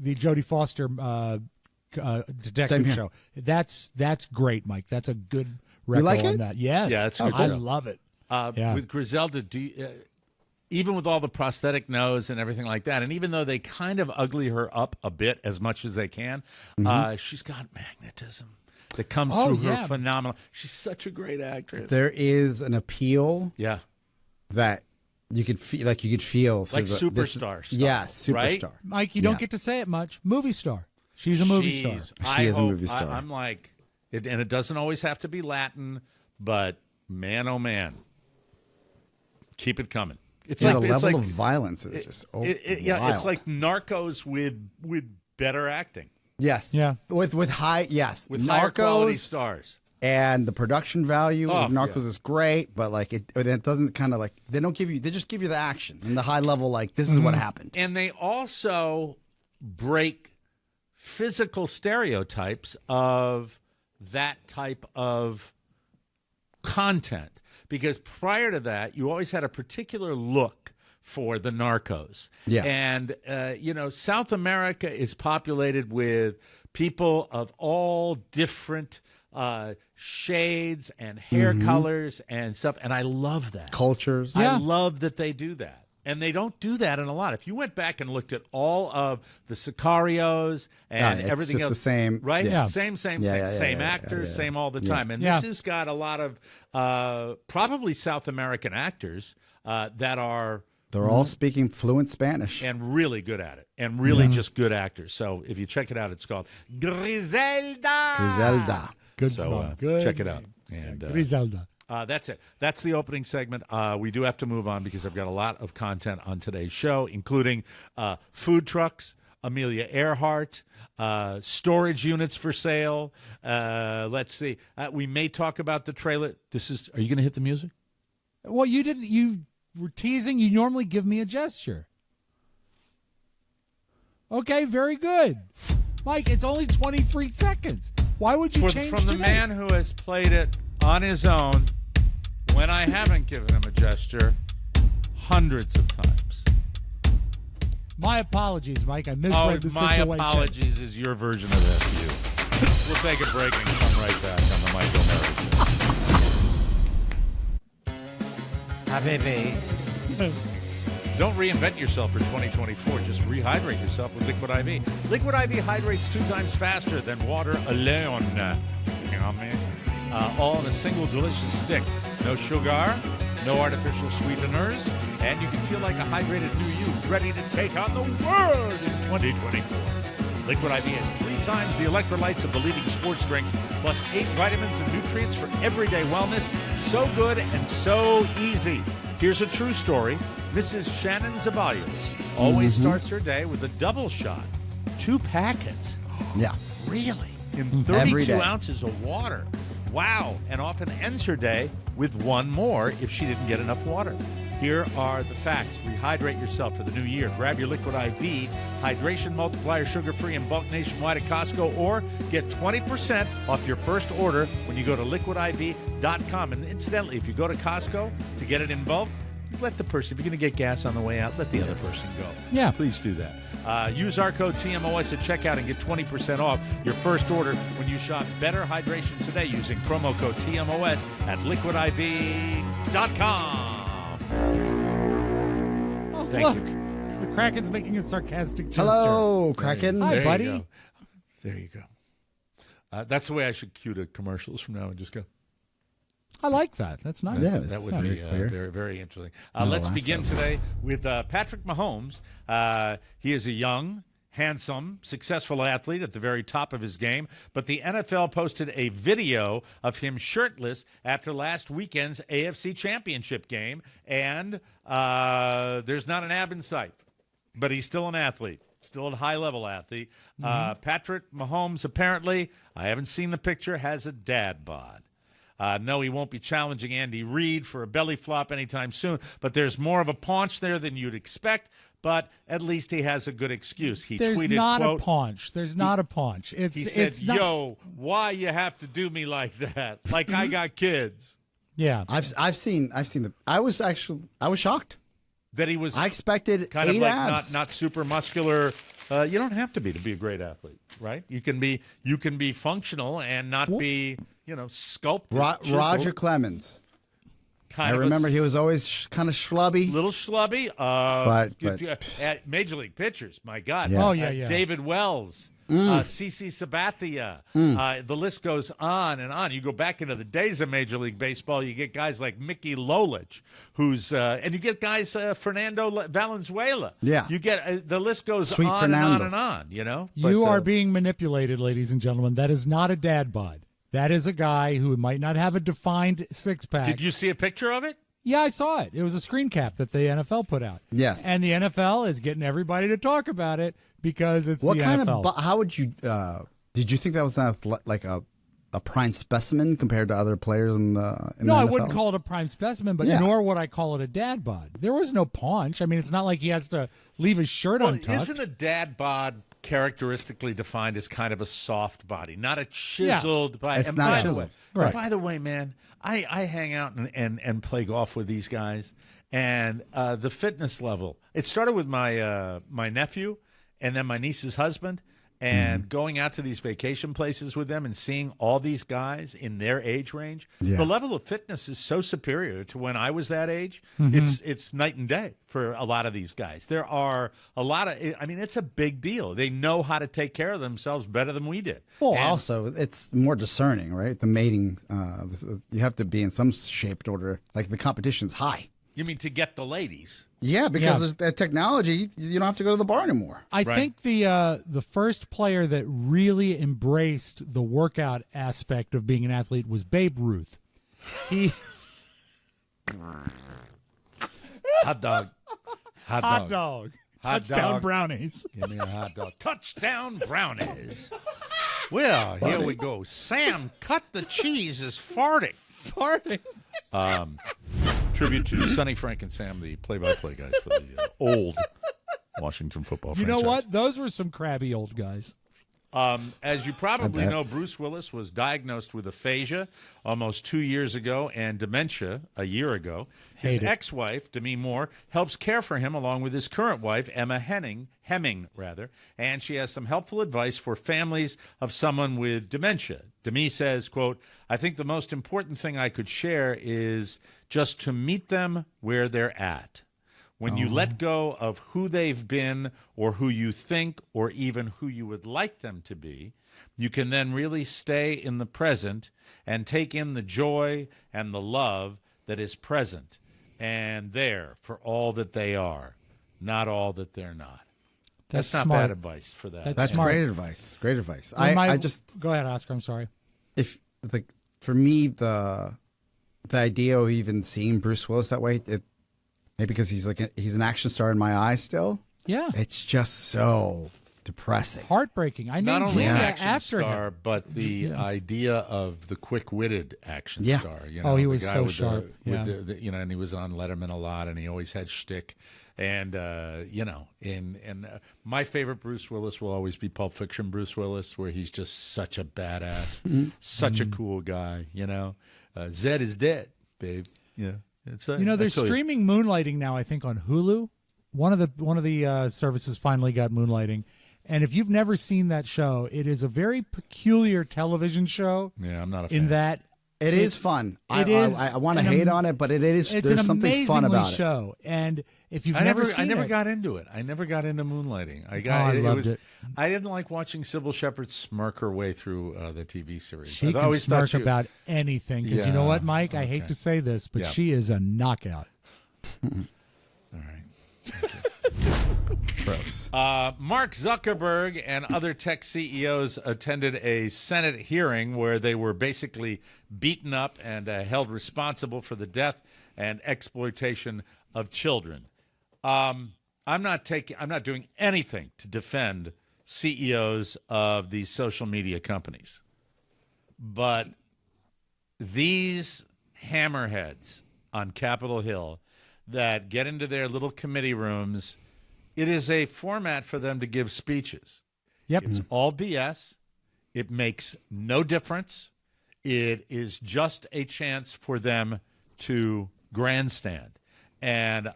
Jodie Foster Same detective here. show. That's great, Mike. That's a good record like on it? that. Yes, Yeah, it's a good I show. love it. Yeah. With Griselda, do you, even with all the prosthetic nose and everything like that, and even though they kind of ugly her up a bit as much as they can, she's got magnetism that comes through her phenomenal. She's such a great actress. There is an appeal Yeah. that you could feel, like you could feel through Like superstar stuff, Yeah, right? superstar. Mike, you don't get to say it much. Movie star. She's a movie star. She is a movie star. I'm like, and it doesn't always have to be Latin, but man, oh man, keep it coming. It's Yeah, like the it's level like, of violence is just yeah, wild. it's like Narcos with better acting, yes, Yeah. with high with higher quality Narcos stars. and the production value of Narcos yeah. is great, but like it doesn't kind of like they just give you the action and the high level like this is what happened. And they also break physical stereotypes of that type of content. Because prior to that, you always had a particular look for the Narcos. Yeah. And, South America is populated with people of all different shades and hair colors and stuff. And I love that. Cultures. I love that they do that. And they don't do that in a lot. If you went back and looked at all of the Sicarios and it's everything just else, the same, right? yeah. Same actors, same all the time. And Yeah. this has got a lot of probably South American actors that are They're all speaking fluent Spanish. and really good at it, and really just good actors. So if you check it out, it's called Griselda. Griselda. Good So song. Good check it out. name. And Griselda. that's it. That's the opening segment. We do have to move on because I've got a lot of content on today's show, including food trucks, Amelia Earhart, storage units for sale. Let's see. We may talk about the trailer. Are you going to hit the music? Well, you didn't. You were teasing. You normally give me a gesture. Okay, very good, Mike. It's only 23 seconds. Why would you change From the today? man who has played it on his own when I haven't given him a gesture hundreds of times. My apologies, Mike. I misread the my situation. apologies is your version of that view. We'll take a break and come right back on the Michael Merritt Show. Hi, baby. Don't reinvent yourself for 2024. Just rehydrate yourself with Liquid IV. Liquid IV hydrates 2 times faster than water alone. You know what I mean? All in a single delicious stick. No sugar, no artificial sweeteners, and you can feel like a hydrated new you, ready to take on the world in 2024. Liquid IV has 3 times the electrolytes of the leading sports drinks, plus 8 vitamins and nutrients for everyday wellness. So good and so easy. Here's a true story. Mrs. Shannon Zaballos always starts her day with a double shot. 2 packets. Yeah. Really? In Every 32 day. ounces of water. Wow. And often ends her day with 1 more if she didn't get enough water. Here are the facts. Rehydrate yourself for the new year. Grab your Liquid IV Hydration Multiplier sugar-free in bulk nationwide at Costco, or get 20% off your first order when you go to liquidiv.com. And incidentally, if you go to Costco to get it in bulk, let the person, if you're going to get gas on the way out, let the other person go. Yeah. Please do that. Use our code TMOS at checkout and get 20% off your first order when you shop Better Hydration today using promo code TMOS at liquidiv.com. Oh, Thank look, you. the Kraken's making a sarcastic gesture. Hello, Kraken. Hi, There buddy. You go. There you go. That's the way I should cue the commercials from now and just go. I like that. That's nice. Yeah, That would very be clear. very, very interesting. No, Let's last begin episode. today with Patrick Mahomes. He is a young, handsome, successful athlete at the very top of his game, but the NFL posted a video of him shirtless after last weekend's AFC Championship game, and there's not an ab in sight, but he's still an athlete, still a high-level athlete. Patrick Mahomes, apparently, I haven't seen the picture, has a dad bod. No, he won't be challenging Andy Reid for a belly flop anytime soon, but there's more of a paunch there than you'd expect. But at least he has a good excuse. There's tweeted, not quote, a paunch. There's not a paunch. He said, "Yo, why you have to do me like that? Like I got kids." Yeah, I've seen the. I was shocked that he was. I expected kind of like abs. not super muscular. You don't have to be a great athlete, right? You can be functional and not be sculpted. Roger Clemens. I remember he was always kind of schlubby. Little schlubby. At Major League pitchers, my God. Yeah. Oh, yeah. David Wells, CC Sabathia. The list goes on and on. You go back into the days of Major League Baseball, you get guys like Mickey Lolich, and you get guys, Fernando Valenzuela. Yeah. You get, the list goes Sweet on Fernando. and on and on, You are being manipulated, ladies and gentlemen. That is not a dad bod. That is a guy who might not have a defined six-pack. Did you see a picture of it? Yeah, I saw it. It was a screen cap that the NFL put out. Yes. And the NFL is getting everybody to talk about it because it's What the kind NFL. of? How would you? Did you think that was like a prime specimen compared to other players in the? No, the I NFL? wouldn't call it a prime specimen, but Yeah. nor would I call it a dad bod. There was no paunch. I mean, it's not like he has to leave his shirt untucked. Isn't a dad bod characteristically defined as kind of a soft body, not a chiseled body? It's and not by chiseled. The way, Right. By the way, man, I hang out and play golf with these guys, and the fitness level. It started with my my nephew, and then my niece's husband. And going out to these vacation places with them and seeing all these guys in their age range, the level of fitness is so superior to when I was that age. It's night and day for a lot of these guys. There are a lot of, I mean, it's a big deal. They know how to take care of themselves better than we did. Well, And- also it's more discerning, right? The mating, you have to be in some shape in order. Like the competition's high. You mean to get the ladies? Yeah, because there's that technology, you don't have to go to the bar anymore. I think the first player that really embraced the workout aspect of being an athlete was Babe Ruth. He Hot dog. hot dog. Hot Touchdown dog. brownies. Give me a hot dog. Touchdown brownies. Well, here we go. Sam, cut the cheese is farting. Farting. Tribute to Sonny, Frank, and Sam, the play-by-play guys for the old Washington football You franchise. know what? Those were some crabby old guys. As you probably know, Bruce Willis was diagnosed with aphasia almost 2 years ago and dementia a year ago. His ex-wife, Demi Moore, helps care for him along with his current wife, Emma Hemming, and she has some helpful advice for families of someone with dementia. Demi says, quote, "I think the most important thing I could share is just to meet them where they're at. When you let go of who they've been or who you think or even who you would like them to be, you can then really stay in the present and take in the joy and the love that is present and there for all that they are, not all that they're not." That's not smart. bad advice for that. That's smart. great advice. Great advice. I just go ahead, Oscar. I'm sorry. For me the idea of even seeing Bruce Willis that way, maybe because he's an action star in my eyes still. Yeah. It's just so depressing. Heartbreaking. I Not named only an Julia action after star, him. but the idea of the quick-witted action Yeah. star. You Oh, know, he the was guy so with sharp. Yeah. And he was on Letterman a lot, and he always had shtick. And my favorite Bruce Willis will always be Pulp Fiction Bruce Willis, where he's just such a badass, such a cool guy. Zed is dead, babe. Yeah, They're streaming Moonlighting now. I think on Hulu. One of the services finally got Moonlighting, and if you've never seen that show, it is a very peculiar television show. Yeah, I'm not a fan. In that It is fun. It is. I want to hate on it, but it's an there's something fun amazingly about it. show. And if you've I never seen I never it, got into it. I never got into Moonlighting. I loved it. I didn't like watching Sybil Shepherd smirk her way through the TV series. She I can always thought smirk about anything. Because you know what, Mike? I hate okay. to say this, but Yeah. she is a knockout. All right. Gross. Mark Zuckerberg and other tech CEOs attended a Senate hearing where they were basically beaten up and held responsible for the death and exploitation of children. I'm not doing anything to defend CEOs of these social media companies, but these hammerheads on Capitol Hill that get into their little committee rooms, it is a format for them to give speeches. Yep. It's all BS. It makes no difference. It is just a chance for them to grandstand. And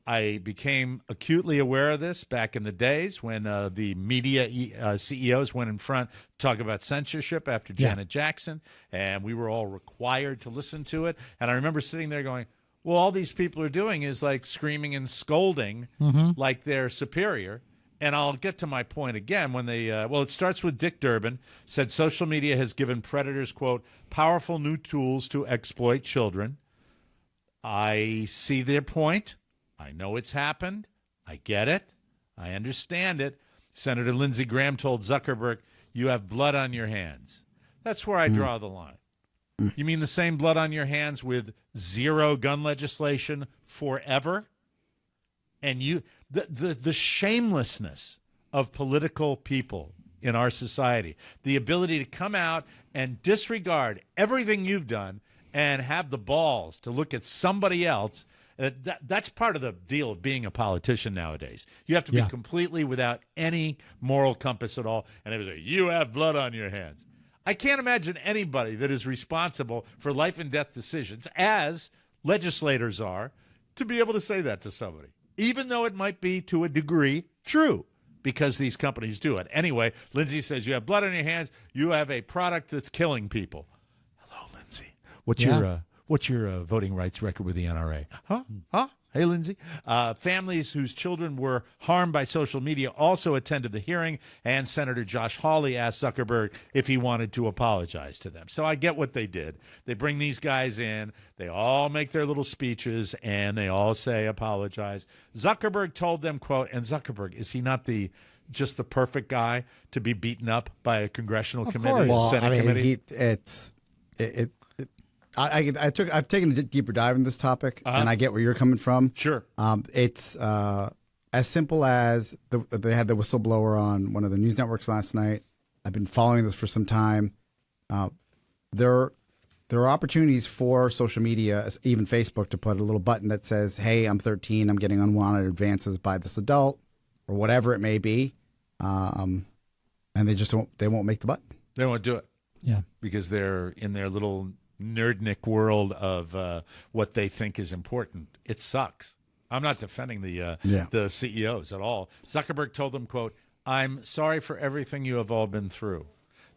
I became acutely aware of this back in the days when the media CEOs went in front to talk about censorship after Janet Jackson, and we were all required to listen to it. And I remember sitting there going, well, all these people are doing is like screaming and scolding like they're superior. And I'll get to my point again when they, it starts with Dick Durbin, said social media has given predators, quote, powerful new tools to exploit children. I see their point. I know it's happened. I get it. I understand it. Senator Lindsey Graham told Zuckerberg, you have blood on your hands. That's where I draw the line. You mean the same blood on your hands with zero gun legislation forever? And the shamelessness of political people in our society, the ability to come out and disregard everything you've done and have the balls to look at somebody else. That's part of the deal of being a politician nowadays. You have to be completely without any moral compass at all. And they say, you have blood on your hands. I can't imagine anybody that is responsible for life and death decisions, as legislators are, to be able to say that to somebody, even though it might be to a degree true, because these companies do it. Anyway, Lindsay says, you have blood on your hands. You have a product that's killing people. Hello, Lindsay. What's your voting rights record with the NRA? Huh? Hey, Lindsay. Families whose children were harmed by social media also attended the hearing, and Senator Josh Hawley asked Zuckerberg if he wanted to apologize to them. So I get what they did. They bring these guys in. They all make their little speeches, and they all say apologize. Zuckerberg told them, quote, and Zuckerberg, is he not just the perfect guy to be beaten up by a congressional committee, Senate committee? I've taken a deeper dive in this topic, and I get where you're coming from. Sure. It's as simple as they had the whistleblower on one of the news networks last night. I've been following this for some time. There are opportunities for social media, even Facebook, to put a little button that says, hey, I'm 13, I'm getting unwanted advances by this adult, or whatever it may be. And they won't make the button. They won't do it. Yeah. Because they're in their little nerdnik world of what they think is important. It sucks. I'm not defending the CEOs at all. Zuckerberg told them, quote, I'm sorry for everything you have all been through.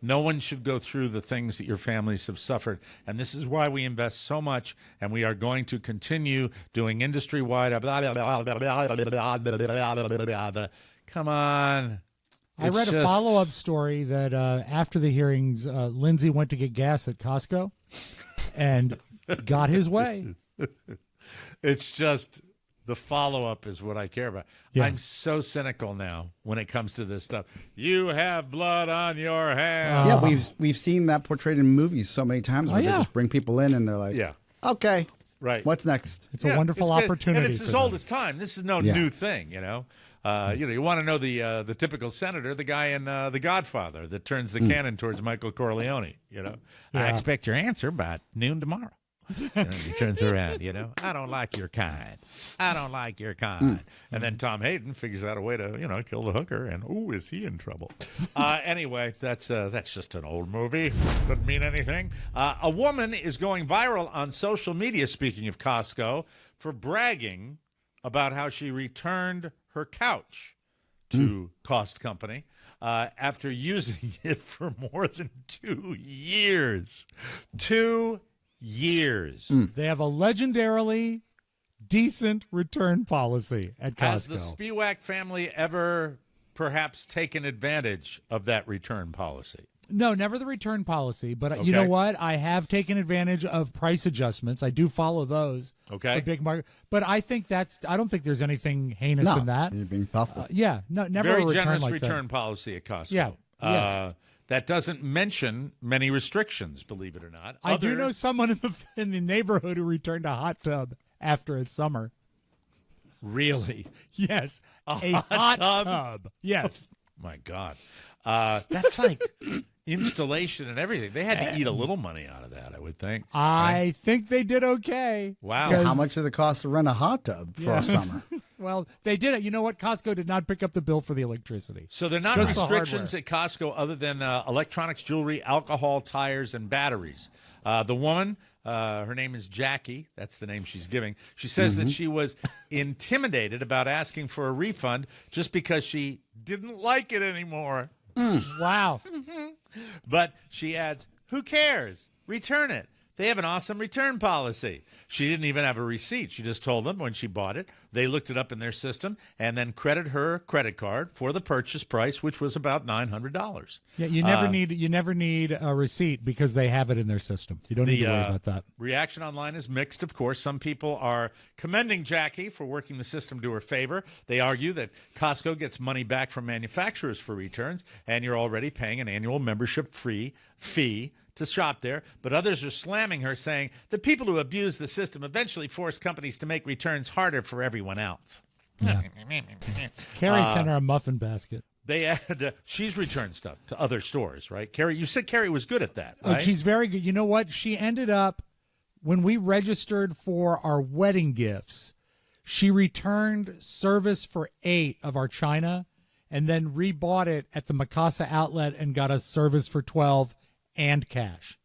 No one should go through the things that your families have suffered. And this is why we invest so much, and we are going to continue doing industry-wide. Come on. I read a follow-up story that after the hearings, Lindsay went to get gas at Costco and got his way. It's just the follow-up is what I care about. Yeah. I'm so cynical now when it comes to this stuff. You have blood on your hands. Yeah, we've seen that portrayed in movies so many times where they just bring people in and they're like, okay, right. What's next? It's a wonderful opportunity. And it's as old as time. This is no new thing, you know. You want to know the typical senator, the guy in The Godfather that turns the cannon towards Michael Corleone. You know, I expect your answer by noon tomorrow. And he turns around. You know, I don't like your kind. I don't like your kind. And then Tom Hayden figures out a way to kill the hooker. And is he in trouble? Anyway, that's just an old movie. Doesn't mean anything. A woman is going viral on social media. Speaking of Costco, for bragging about how she returned her couch to Cost Company after using it for more than 2 years. 2 years. They have a legendarily decent return policy at Costco. Has the Spiewak family ever perhaps taken advantage of that return policy? No, never the return policy. But you know Okay. what? I have taken advantage of price adjustments. I do follow those. Okay. For big market. But I think I don't think there's anything heinous No, in that. you're being thoughtful. Yeah, no, never Very a return generous like return policy at Costco. Yeah, yes. That doesn't mention many restrictions, believe it or not. I do know someone in the neighborhood who returned a hot tub after a summer. Really? Yes, a hot hot tub? tub. Yes. My God. That's like installation and everything. They had to eat a little money out of that, I would think. I think they did okay. Wow. How much does it cost to rent a hot tub for a summer? Well, they did it. You know what? Costco did not pick up the bill for the electricity. So there are not Just the restrictions at Costco other than electronics, jewelry, alcohol, tires, and batteries. The woman, her name is Jackie. That's the name she's giving. She says that she was intimidated about asking for a refund just because she didn't like it anymore. Wow. But she adds, who cares? Return it. They have an awesome return policy. She didn't even have a receipt. She just told them when she bought it. They looked it up in their system and then credit her credit card for the purchase price, which was about $900. Yeah, you never need a receipt because they have it in their system. You don't need to worry about that. Reaction online is mixed, of course. Some people are commending Jackie for working the system to her favor. They argue that Costco gets money back from manufacturers for returns, and you're already paying an annual membership fee to shop there. But others are slamming her, saying the people who abuse the system eventually force companies to make returns harder for everyone else. Yeah. Carrie sent her a muffin basket. They had she's returned stuff to other stores, right? Carrie, you said Carrie was good at that, right? Oh, she's very good. You know what? She ended up, when we registered for our wedding gifts, she returned service for 8 of our china and then rebought it at the Mikasa outlet and got us service for 12 and cash.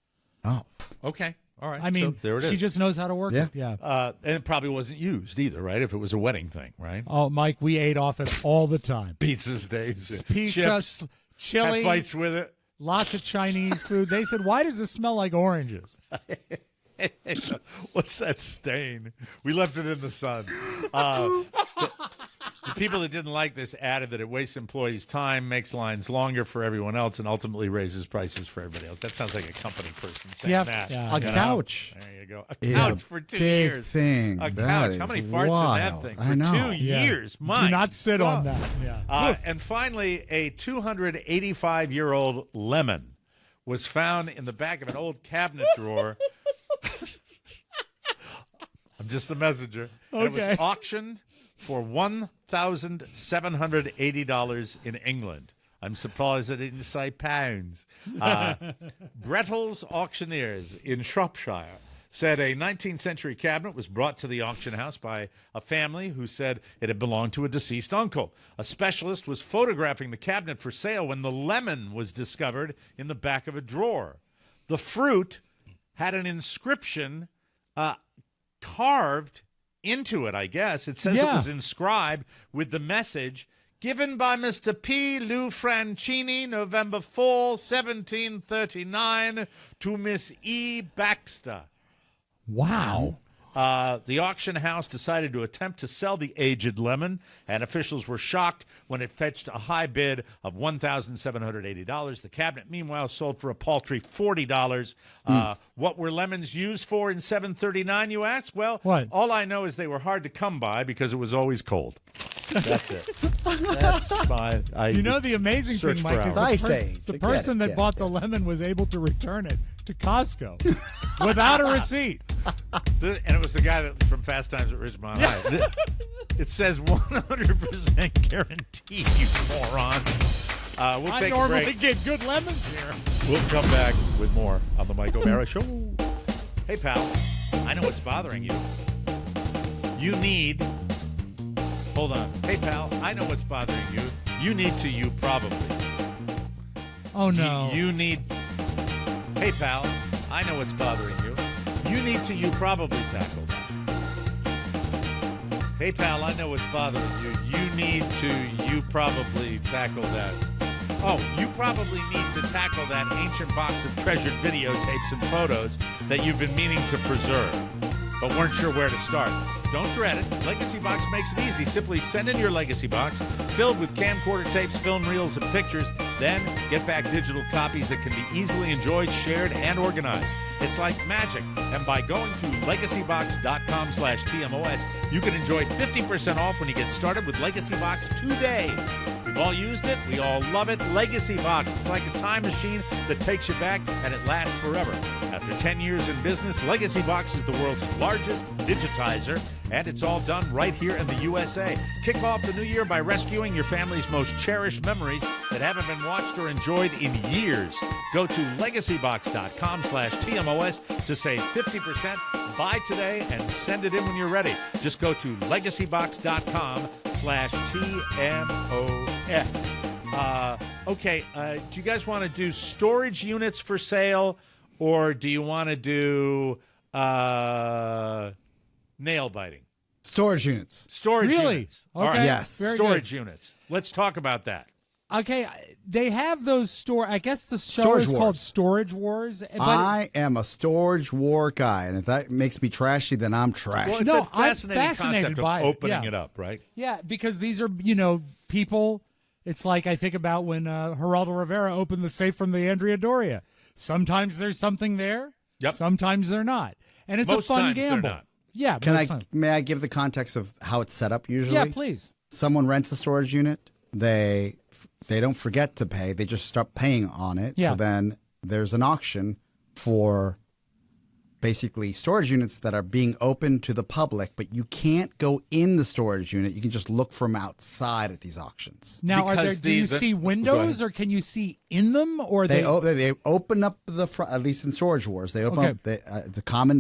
Oh, okay. All right. I mean, so there it is. she just knows how to work it. Yeah. And it probably wasn't used either, right? If it was a wedding thing, right? Oh, Mike, we ate off it all the time. Pizzas, days, Pizza, chips, chili, had fights with it. lots of Chinese food. They said, why does this smell like oranges? What's that stain? We left it in the sun. The people that didn't like this added that it wastes employees' time, makes lines longer for everyone else, and ultimately raises prices for everybody else. That sounds like a company person saying that. Yeah. a couch. There you go. A is couch a for 2 big years. thing. A That couch. is How many farts in that wild. thing? I For know. 2 Yeah. years. My Do not sit on God. that. Yeah. And finally, a 285-year-old lemon was found in the back of an old cabinet drawer. I'm just the messenger. And it was Okay. auctioned for $1,780 in England. I'm surprised it didn't say pounds. Brettles Auctioneers in Shropshire said a 19th century cabinet was brought to the auction house by a family who said it had belonged to a deceased uncle. A specialist was photographing the cabinet for sale when the lemon was discovered in the back of a drawer. The fruit had an inscription carved into it, I guess. It says it was inscribed with the message, given by Mr. P. Lou Francini, November 4, 1739, to Miss E. Baxter. Wow. The auction house decided to attempt to sell the aged lemon, and officials were shocked when it fetched a high bid of $1,780. The cabinet, meanwhile, sold for a paltry $40. What were lemons used for in 739, you ask? Well, What? all I know is they were hard to come by because it was always cold. That's it. That's my... You know the amazing search thing, for Mike, is hours. the person that bought the lemon was able to return it to Costco without a receipt. And it was the guy that from Fast Times at Ridgemont High. It says 100% guarantee, you moron. We'll I take a normally break. get good lemons here. We'll come back with more on the Mike O'Mara Show. Hey, pal, I know what's bothering you. You need... Hold on. Hey, pal, I know what's bothering you. You need to you probably. Oh, no. You need... Hey, pal, I know what's bothering you. You need to you probably tackle that. Hey, pal, I know what's bothering you. You need to you probably tackle that. Oh, you probably need to tackle that ancient box of treasured videotapes and photos that you've been meaning to preserve. but weren't sure where to start? Don't dread it. Legacy Box makes it easy. Simply send in your Legacy Box filled with camcorder tapes, film reels, and pictures. Then get back digital copies that can be easily enjoyed, shared, and organized. It's like magic. And by going to legacybox.com/TMOS, you can enjoy 50% off when you get started with Legacy Box today. We've all used it. We all love it. Legacy Box. It's like a time machine that takes you back, and it lasts forever. After 10 years in business, Legacy Box is the world's largest digitizer, and it's all done right here in the USA. Kick off the new year by rescuing your family's most cherished memories that haven't been watched or enjoyed in years. Go to legacybox.com/TMOS to save 50%. Buy today and send it in when you're ready. Just go to legacybox.com/TMOS. Okay, do you guys want to do storage units for sale, or do you want to do nail biting? Storage units. Storage Really? units. Okay. All right. Yes. Very Storage good. units. Let's talk about that. Okay, they have those I guess the show Storage is Wars. called Storage Wars. But I am a storage war guy, and if that makes me trashy, then I'm trashy. Well, it's No, a fascinating I'm fascinated concept by of it. opening Yeah. it up, right? yeah, because these are people. It's like I think about when Geraldo Rivera opened the safe from the Andrea Doria. Sometimes there's something there. Yep. Sometimes they're not, and it's Most a fun times they're gamble. not. Yeah. May I give the context of how it's set up usually? Yeah, please. Someone rents a storage unit. They don't forget to pay. They just start paying on it. Yeah. So then there's an auction for basically storage units that are being open to the public, but you can't go in the storage unit. You can just look from outside at these auctions. Now, Because do you the- see go windows, ahead. or can you see in them, or They open up the front, at least in Storage Wars. They open Okay. up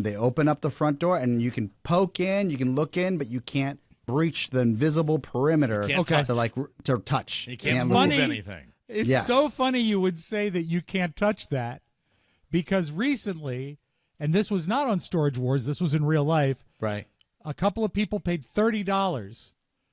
they open up the front door, and you can poke in, you can look in, but you can't breach the invisible perimeter can't Okay. to touch. You can't move. move funny. anything. It's Yes. so funny you would say that you can't touch that, because recently, and this was not on Storage Wars, this was in real life, Right. a couple of people paid $30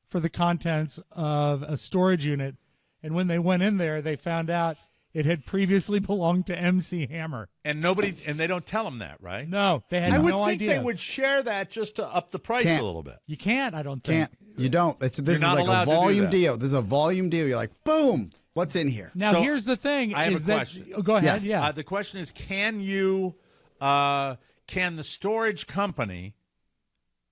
for the contents of a storage unit, and when they went in there, they found out it had previously belonged to MC Hammer. And they don't tell them that, right? No, they had I no would think idea. they would share that just to up the price Can't. a little bit. You can't, I don't think. Can't you don't? This is not like allowed a to do volume that. deal. This is a volume deal. You're like, boom, what's in here? Now, So, here's the thing: I have is a that question. oh, go ahead? Yes. Yeah. The question is, can the storage company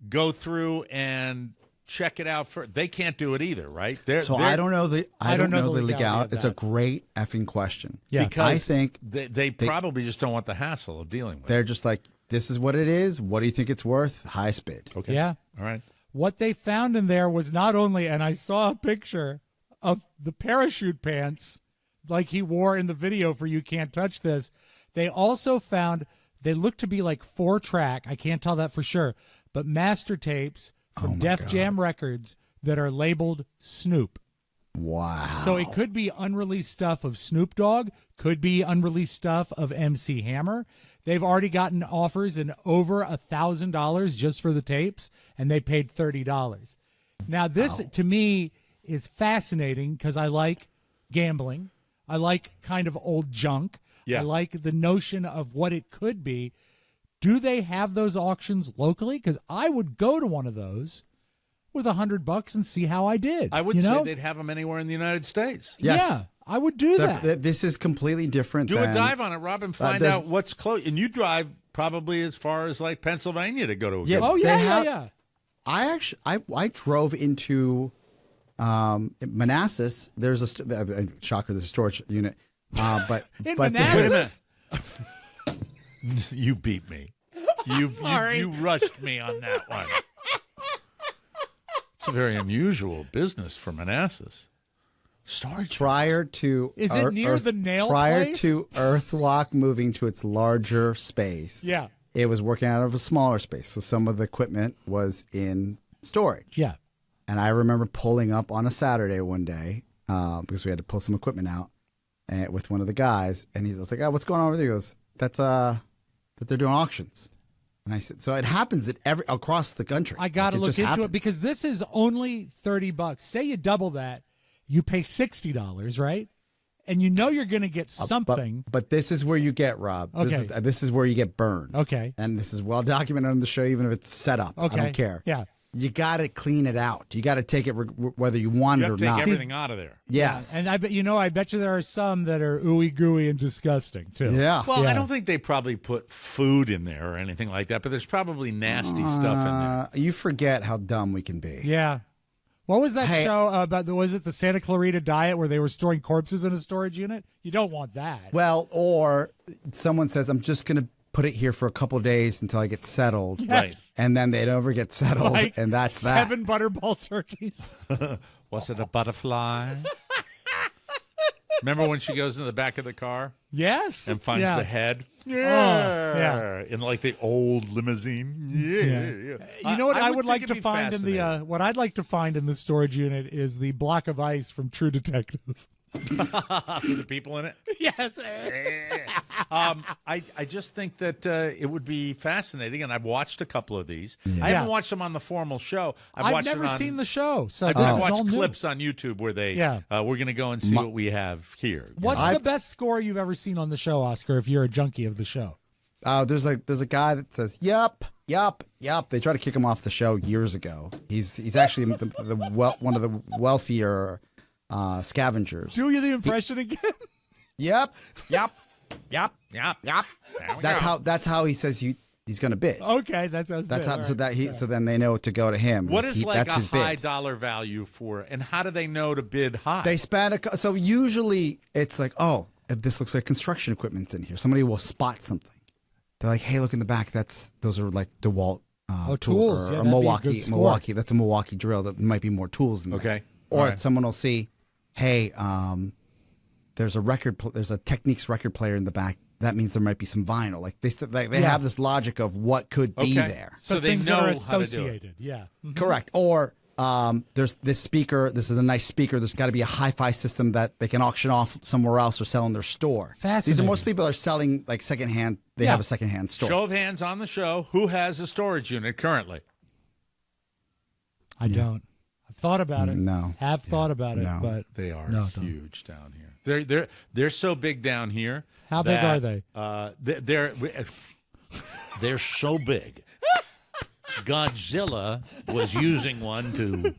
go through and check it out for? They can't do it either, right? I don't know the I don't know the legality legality. of It's a that. great effing question. Yeah. because I think they probably just don't want the hassle of dealing with it. they're just like, this is what it is. What do you think it's worth? Highest bid. Okay. Yeah. All right. What they found in there was not only, and I saw a picture of the parachute pants like he wore in the video for You Can't Touch This. They also found, they look to be like 4-track, I can't tell that for sure, but master tapes from Def Jam Records that are labeled Snoop. Wow. So it could be unreleased stuff of Snoop Dogg, could be unreleased stuff of MC Hammer. They've already gotten offers in over $1,000 just for the tapes, and they paid $30. Now, this to me is fascinating because I like gambling. I like kind of old junk. Yeah. I like the notion of what it could be. Do they have those auctions locally? Because I would go to one of those with $100 and see how I did. I would you say know? they'd have them anywhere in the United States. Yes. Yeah, I would do that. This is completely different. Do a than, dive on it, Rob, and find there's- out what's close. And you drive probably as far as like Pennsylvania to go to a Yeah. game. Oh They yeah, have- yeah. I drove into Manassas. There's shocker. There's a storage unit, but In but Manassas? You beat me. You rushed me on that one. It's a very unusual business for Manassas. Storage. prior to Is it near the nail prior place? to Earthwalk moving to its larger space. Yeah. It was working out of a smaller space, so some of the equipment was in storage. Yeah. And I remember pulling up on a Saturday one day because we had to pull some equipment out and, with one of the guys, and he was like, "Oh, what's going on over there?" He goes, "That's that they're doing auctions." And I said, "So it happens at across the country." I got to Like, look just into happens. it because this is only $30. Say you double that, you pay $60, right? and you know you're going to get something. But this is where you get, Rob. Okay. This is where you get burned. Okay. And this is well documented on the show, even if it's set up. Okay. I don't care. Yeah. You got to clean it out. You got to take it whether you want You it have or to take not. everything out of there. Yes. And I bet there are some that are ooey gooey and disgusting too. Yeah. Well, I don't think they probably put food in there or anything like that, but there's probably nasty stuff in there. You forget how dumb we can be. Yeah. What was that Hey. show about? Was it the Santa Clarita Diet where they were storing corpses in a storage unit? You don't want that. Well, or someone says, I'm just going to put it here for a couple days until I get settled. Yes. Right. And then they never get settled, Like and that's 7 butterball turkeys. Was it a butterfly? Remember when she goes in the back of the car? Yes. And finds the head? Yeah. In like the old limousine. Yeah. You know what I would like think to it'd be find in the fascinating. what I'd like to find in the storage unit is the block of ice from True Detective. With the people in it? Yes. I just think that it would be fascinating, and I've watched a couple of these. I haven't watched them on the formal show. I've watched never it on, seen the show, so I've this just is all watched new. clips on YouTube where they we're going to go and see what we have here. What's the best score you've ever seen on the show, Oscar, if you're a junkie of the show? There's a guy that says, yup. They tried to kick him off the show years ago. He's actually one of the wealthier scavengers. Do you the impression again? Yep. There we That's how he says he's going to bid. Okay, that's how. So then they know to go to him. What is like that's a his bid. high dollar value for, and how do they know to bid high? They spend so usually it's like, oh, this looks like construction equipment's in here. Somebody will spot something. They're like, hey, look in the back. Those are like DeWalt tools. Yeah, or that'd be a Milwaukee. good score. Milwaukee. That's a Milwaukee drill. That might be more tools in there. Okay. Or All right. someone will see, hey, there's a Techniques record player in the back. That means there might be some vinyl. Like they have this logic of what could be there. So they things know that are how to do it. associated. Yeah. Correct. Or there's this speaker. This is a nice speaker. There's got to be a hi-fi system that they can auction off somewhere else or sell in their store. Fascinating. These are most people are selling like secondhand. They have a secondhand store. Show of hands on the show. Who has a storage unit currently? I don't. I've thought about it. No. Have thought about it, No. but They are No, don't. huge down here. They're so big down here. How big that, are they? They're so big. Godzilla was using one to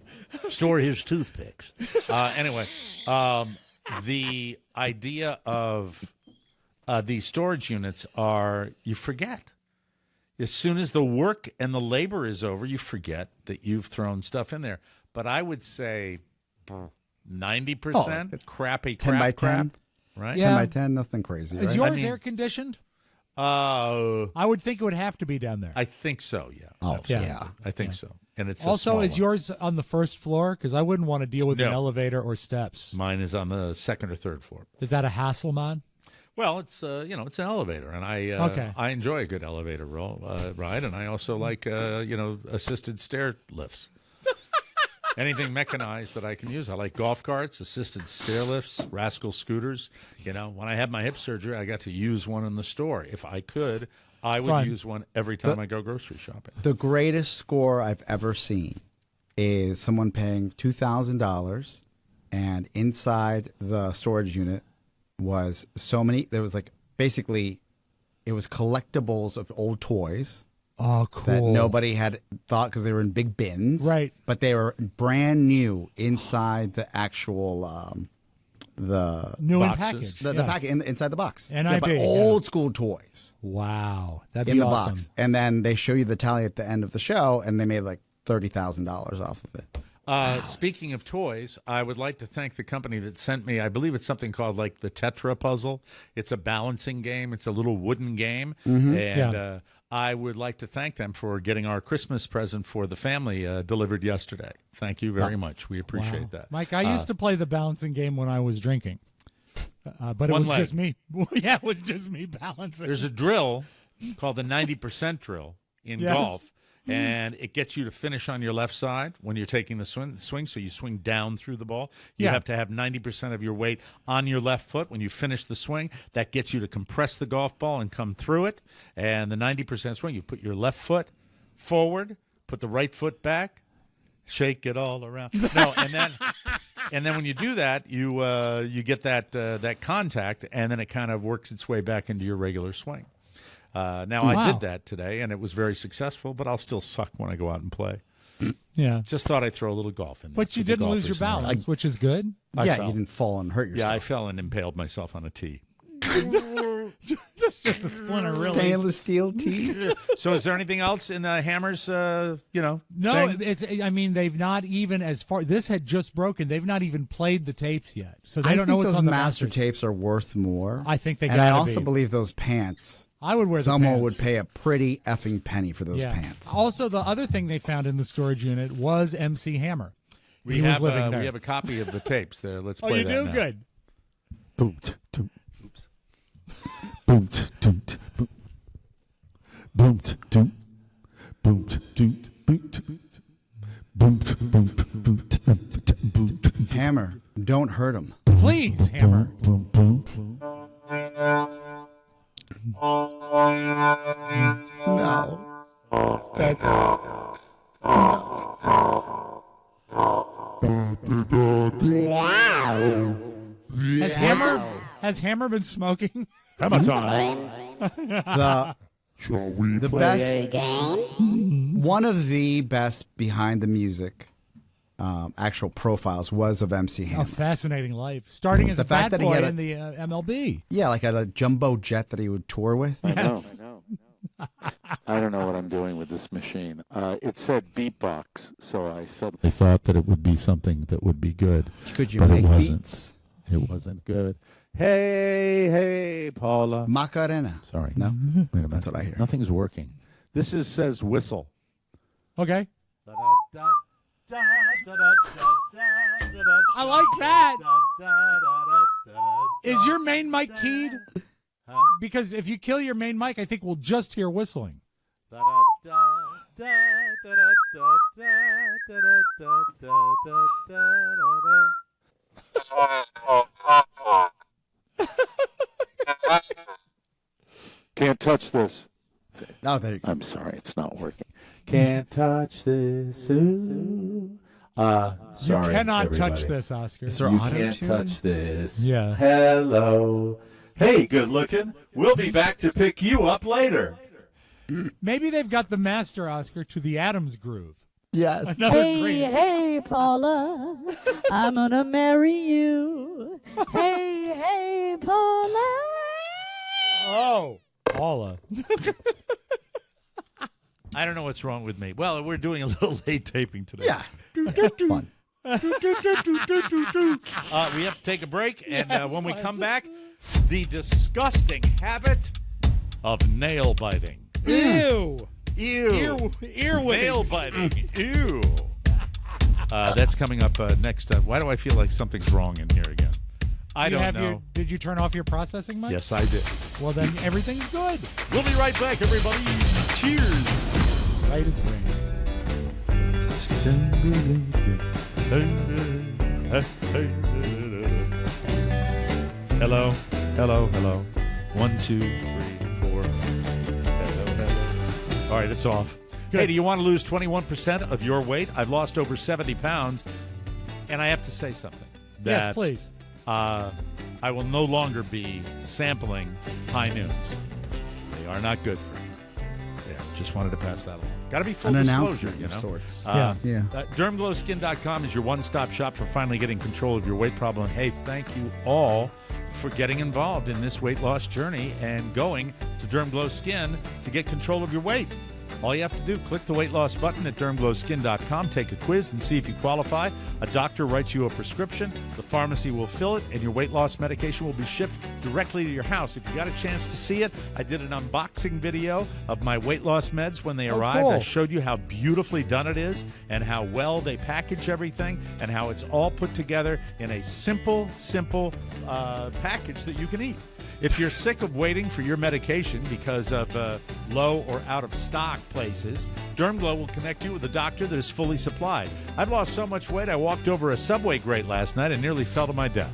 store his toothpicks. Anyway, the idea of these storage units are, you forget. As soon as the work and the labor is over, you forget that you've thrown stuff in there. But I would say 90% crappy 10 by crap, 10? right? Yeah. 10 by 10, nothing crazy. Is Right? yours I mean- air conditioned? I I would think it would have to be down there. think so, yeah. Oh, Absolutely. yeah. I think so. And it's a Also, small is one. yours on the first floor? Because I wouldn't want to deal with an No. elevator or steps. Mine is on the second or third floor. Is that a Hasselman? Well, it's it's an elevator, and I enjoy a good elevator ride, and I also like assisted stair lifts. Anything mechanized that I can use. I like golf carts, assisted stair lifts, rascal scooters. When I had my hip surgery, I got to use one in the store. If I could, I would Fun. use one every time I go grocery shopping. The greatest score I've ever seen is someone paying $2,000, and inside the storage unit was there was like basically it was collectibles of old toys Oh, cool. that nobody had thought because they were in big bins, Right. But they were brand new inside the actual the New in boxes. package. the Yeah. packet inside the box. NIB, but yeah. old school toys Wow, that'd in be the awesome. box, and then they show you the tally at the end of the show, and they made like $30,000 off of it. Speaking of toys, I would like to thank the company that sent me, I believe it's something called like the Tetra Puzzle. It's a balancing game. It's a little wooden game. And Yeah. I would like to thank them for getting our Christmas present for the family delivered yesterday. Thank you very much. We appreciate Wow. that. Mike, I used to play the balancing game when I was drinking, but it One was leg. just me. Yeah, it was just me balancing. There's a drill called the 90% drill in Yes. golf. And it gets you to finish on your left side when you're taking the swing. So you swing down through the ball. You Yeah. have to have 90% of your weight on your left foot when you finish the swing. That gets you to compress the golf ball and come through it. And the 90% swing, you put your left foot forward, put the right foot back, shake it all around. No, and then And then when you do that, you get that contact, and then it kind of works its way back into your regular swing. Now, I did that today, and it was very successful, but I'll still suck when I go out and play. Yeah. Just thought I'd throw a little golf in there. But you didn't lose your balance, which is good. You didn't fall and hurt yourself. Yeah, I fell and impaled myself on a tee. just a splinter, really. Stainless steel tee. So is there anything else in Hammer's, No, thing? I mean, they've not even, as far, this had just broken, they've not even played the tapes yet. So they don't know what's those on the master tapes are worth more. I think they And gotta I also be. believe those pants. I would wear the Someone pants. would pay a pretty effing penny for those pants. Also, the other thing they found in the storage unit was MC Hammer. We He was have living there. we have a copy of the tapes there. Let's Oh, play you that do? now. Good. Boom, boom, oops. Boom, boom, boom. Boom, boom, boom, boom, boom, boom. Hammer, don't hurt him. Please, Hammer. No. That's Has Hammer been smoking? Hammer time. the best, one of the best behind the music actual profiles was of MC Hammer. A fascinating life. Starting as The a fact bad that he boy had in the MLB. Yeah, like a jumbo jet that he would tour with. Yes. I know. I don't know what I'm doing with this machine. It said beatbox, so I suddenly thought that it would be something that would be good. Could you but make it wasn't. beats? It wasn't good. Hey, Paula. Macarena. Sorry. No? Wait a minute. That's what I hear. Nothing's working. This says whistle. Okay. I like that. Is your main mic keyed? Because if you kill your main mic, I think we'll just hear whistling. This one is called Top Block. Can't touch this. Oh, there you go. I'm sorry, it's not working. Can't touch this. Ooh. Sorry, You cannot touch everybody. this, Oscar. Is there You auto can't tune? touch this. Yeah. Hello. Hey, good looking. We'll be back to pick you up later. Maybe they've got the master, Oscar, to the Adams groove. Yes. Another Hey, great. hey, Paula, I'm gonna marry you. Hey, Paula. Oh, Paula. I don't know what's wrong with me. Well, we're doing a little late taping today. Yeah. Fun. We have to take a break, and when we come back, the disgusting habit of nail biting. Ew. Ew. Earwigs. Nail biting. Ew. That's coming up next. Why do I feel like something's wrong in here again? I don't know. Did you turn off your processing mic? Yes, I did. Well, then everything's good. We'll be right back, everybody. Cheers. Right as rain. Hello, hello, hello. 1, 2, 3, 4. Hello, hello. All right, it's off. Good. Hey, do you want to lose 21% of your weight? I've lost over 70 pounds, and I have to say something. Yes, please. I will no longer be sampling high noons. They are not good for you. Yeah, just wanted to pass that along. Got to be full An disclosure, announcement you of know. sorts. Yeah. Dermglowskin.com is your one-stop shop for finally getting control of your weight problem. Hey, thank you all for getting involved in this weight loss journey and going to Dermglow Skin to get control of your weight. All you have to do, click the weight loss button at dermglowskin.com, take a quiz, and see if you qualify. A doctor writes you a prescription, the pharmacy will fill it, and your weight loss medication will be shipped directly to your house. If you got a chance to see it, I did an unboxing video of my weight loss meds when they arrived. cool. I showed you how beautifully done it is and how well they package everything and how it's all put together in a simple package that you can eat. If you're sick of waiting for your medication because of low or out of stock places, Dermglow will connect you with a doctor that is fully supplied. I've lost so much weight I walked over a subway grate last night and nearly fell to my death.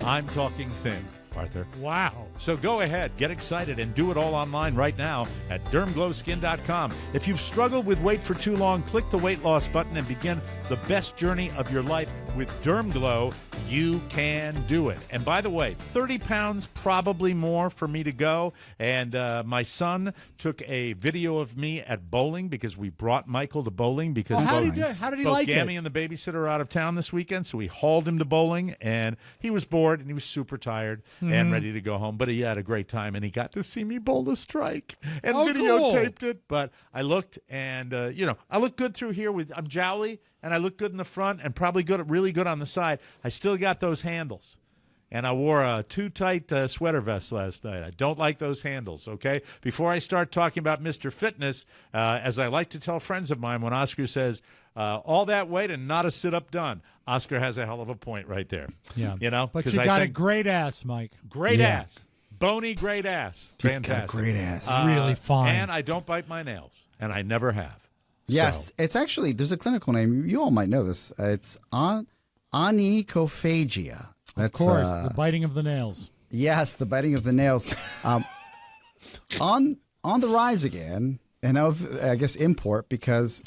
I'm talking thin. Arthur. Wow. So go ahead, get excited, and do it all online right now at dermglowskin.com. If you've struggled with weight for too long, click the weight loss button and begin the best journey of your life with DermGlow. You can do it. And by the way, 30 pounds, probably more for me to go. And my son took a video of me at bowling because we brought Michael to bowling because how did he both like Gammy it? and the babysitter are out of town this weekend, so we hauled him to bowling, and he was bored and he was super tired and ready to go home. But he had a great time, and he got to see me bowl the strike and videotaped it. But I looked, and I look good through here. I'm jowly, and I look good in the front, and probably really good on the side. I still got those handles. And I wore a too tight sweater vest last night. I don't like those handles, okay? Before I start talking about Mr. Fitness, as I like to tell friends of mine, when Oscar says, all that weight and not a sit-up done, Oscar has a hell of a point right there. Yeah. But you got a great ass, Mike. Great ass. Bony, great ass. He's Fantastic. got a great ass. Really fine. And I don't bite my nails, and I never have. Yes, So- it's actually, there's a clinical name. You all might know this. It's onychophagia. Of course, the biting of the nails. Yes, the biting of the nails. On the rise again, and I guess import, because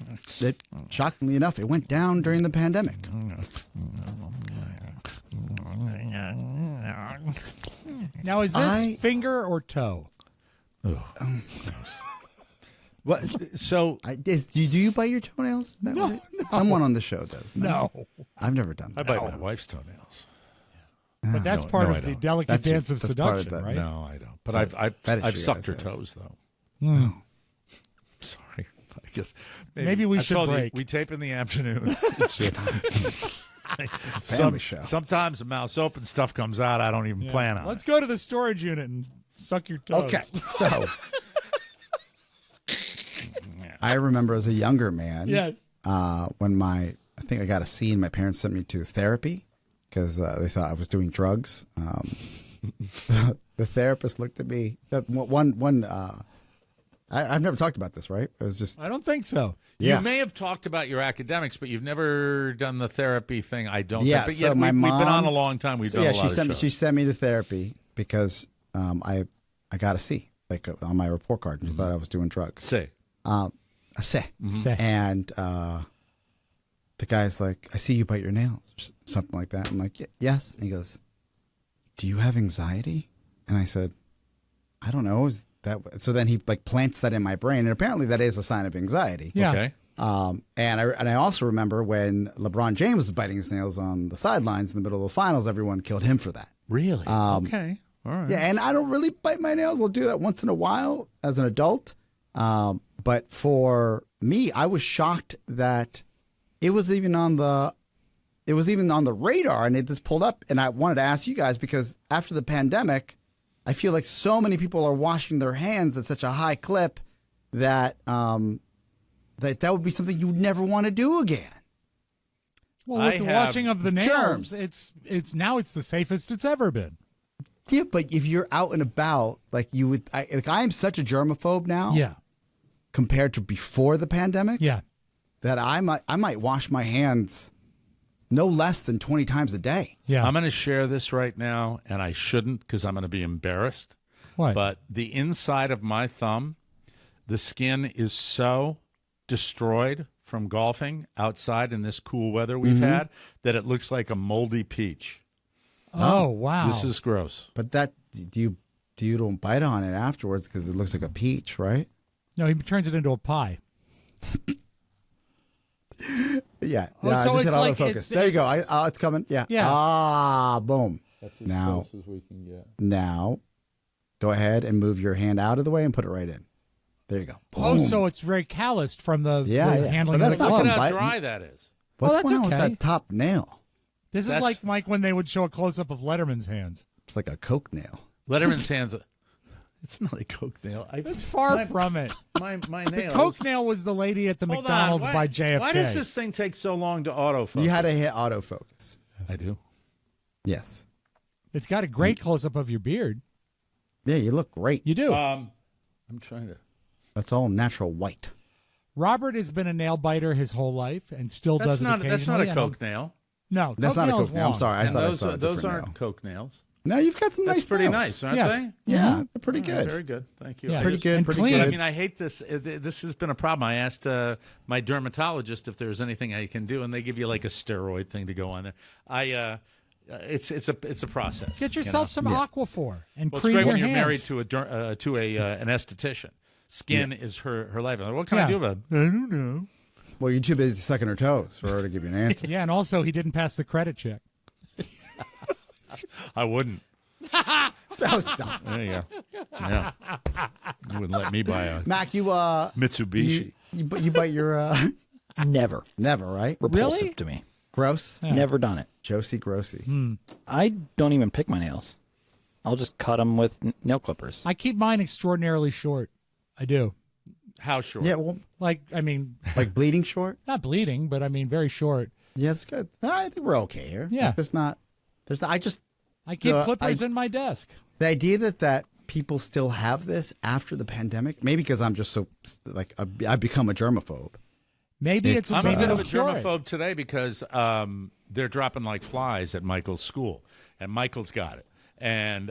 shockingly enough, it went down during the pandemic. Now, is this finger or toe? What? So, do you bite your toenails? Is that what it- Someone on the show does. No. I've never done I that. bite my wife's toenails. But that's No, part no, I of the don't. delicate dance of that's part of seduction, the- right? No, I don't. But I've sucked her toes, though. Sorry. I guess Maybe we I should told you, break. we tape in the afternoon. Family show. Sometimes the mouth's open, stuff comes out I don't even Yeah. plan on. Let's go to the storage unit and suck your toes. Okay, so I remember as a younger man, Yes. when I think I got a C, and my parents sent me to therapy because they thought I was doing drugs. The therapist looked at me. I've never talked about this, right? It was just I don't think so. You may have talked about your academics, but you've never done the therapy thing. I don't. Yeah, think. But so yet my we've been mom- on a long time. We've done a lot she of sent me. shows. She sent me to therapy because I got a C, like on my report card, and she thought I was doing drugs. C. A C. C. And the guy's like, "I see you bite your nails," or something like that. I'm like, "Yes." And he goes, "Do you have anxiety?" And I said, "I don't know." Is that so? Then he like plants that in my brain, and apparently that is a sign of anxiety. Yeah. Okay. And I also remember when LeBron James was biting his nails on the sidelines in the middle of the finals, everyone killed him for that. Really? Okay. All right. Yeah, and I don't really bite my nails. I'll do that once in a while as an adult. But for me, I was shocked that it was even on the radar, and it just pulled up. And I wanted to ask you guys, because after the pandemic, I feel like so many people are washing their hands at such a high clip that that would be something you would never want to do again. Well, with the washing of the nails, germs. it's now it's the safest it's ever been. Yeah, but if you're out and about, like you would, I am such a germaphobe now. Yeah. Compared to before the pandemic. Yeah. That I might wash my hands no less than 20 times a day. Yeah. I'm going to share this right now, and I shouldn't because I'm going to be embarrassed. What? But the inside of my thumb, the skin is so destroyed from golfing outside in this cool weather we've had that it looks like a moldy peach. Oh, wow. This is gross. But that do you don't bite on it afterwards because it looks like a peach, right? No, he turns it into a pie. Yeah. Oh, I so just it's hit like autofocus. There you go. it's- It's coming. Yeah. Yeah. Ah, boom. That's as Now- close as we can get. Now, go ahead and move your hand out of the way and put it right in. There you go. Oh, Boom. so it's very calloused from the Yeah, yeah. handling But of the that's not glove. Look at how bite- dry that is. What's that's going on okay. with that top nail? This is That's- like Mike when they would show a close up of Letterman's hands. It's like a Coke nail. Letterman's hands. It's not a Coke nail. That's far from it. My The nails. Coke nail was the lady at the Hold on. McDonald's Why- by JFK. Why does this thing take so long to autofocus? You had to hit autofocus. I do. Yes. It's got a great close up of your beard. Yeah, you look great. You do. I'm trying to. That's all natural white. Robert has been a nail biter his whole life and still does it occasionally. That's not a I Coke don't- nail. No, That's Coke not a nail is Coke nail. I'm long. sorry. I And thought I those saw a those different aren't nail. Coke nails. No, you've got some That's nice pretty nails. nice, aren't Yes. they? Yeah, they're pretty good. Very good. Thank you. Yeah. Pretty good. And Pretty clean. good. I mean, I hate this. This has been a problem. I asked my dermatologist if there's anything I can do, and they give you like a steroid thing to go on there. It's a process. Get yourself some Aquaphor and Well, it's cream great your when you're hands. married to an esthetician. Skin is her life. What can I do about it? I don't know. Well, you're too busy sucking her toes for her to give you an answer. Yeah, and also he didn't pass the credit check. I wouldn't. Oh, stop. There you go. Yeah. You wouldn't let me buy a Mac, you Mitsubishi. you bite your Never. never, right? Repulsive Really? to me. Gross. Never done it. Josie Grossy. I don't even pick my nails. I'll just cut them with nail clippers. I keep mine extraordinarily short. I do. How short? Yeah, well, Like, I mean, like bleeding short. not bleeding, but I mean very short. Yeah, that's good. I think we're okay here. Yeah. There's not. I just I keep So, clippers in my desk. the idea that people still have this after the pandemic. Maybe because I'm just so like I've become a germaphobe. Maybe it's I'm a maybe bit of a they'll cure it. germaphobe today because they're dropping like flies at Michael's school, and Michael's got it. And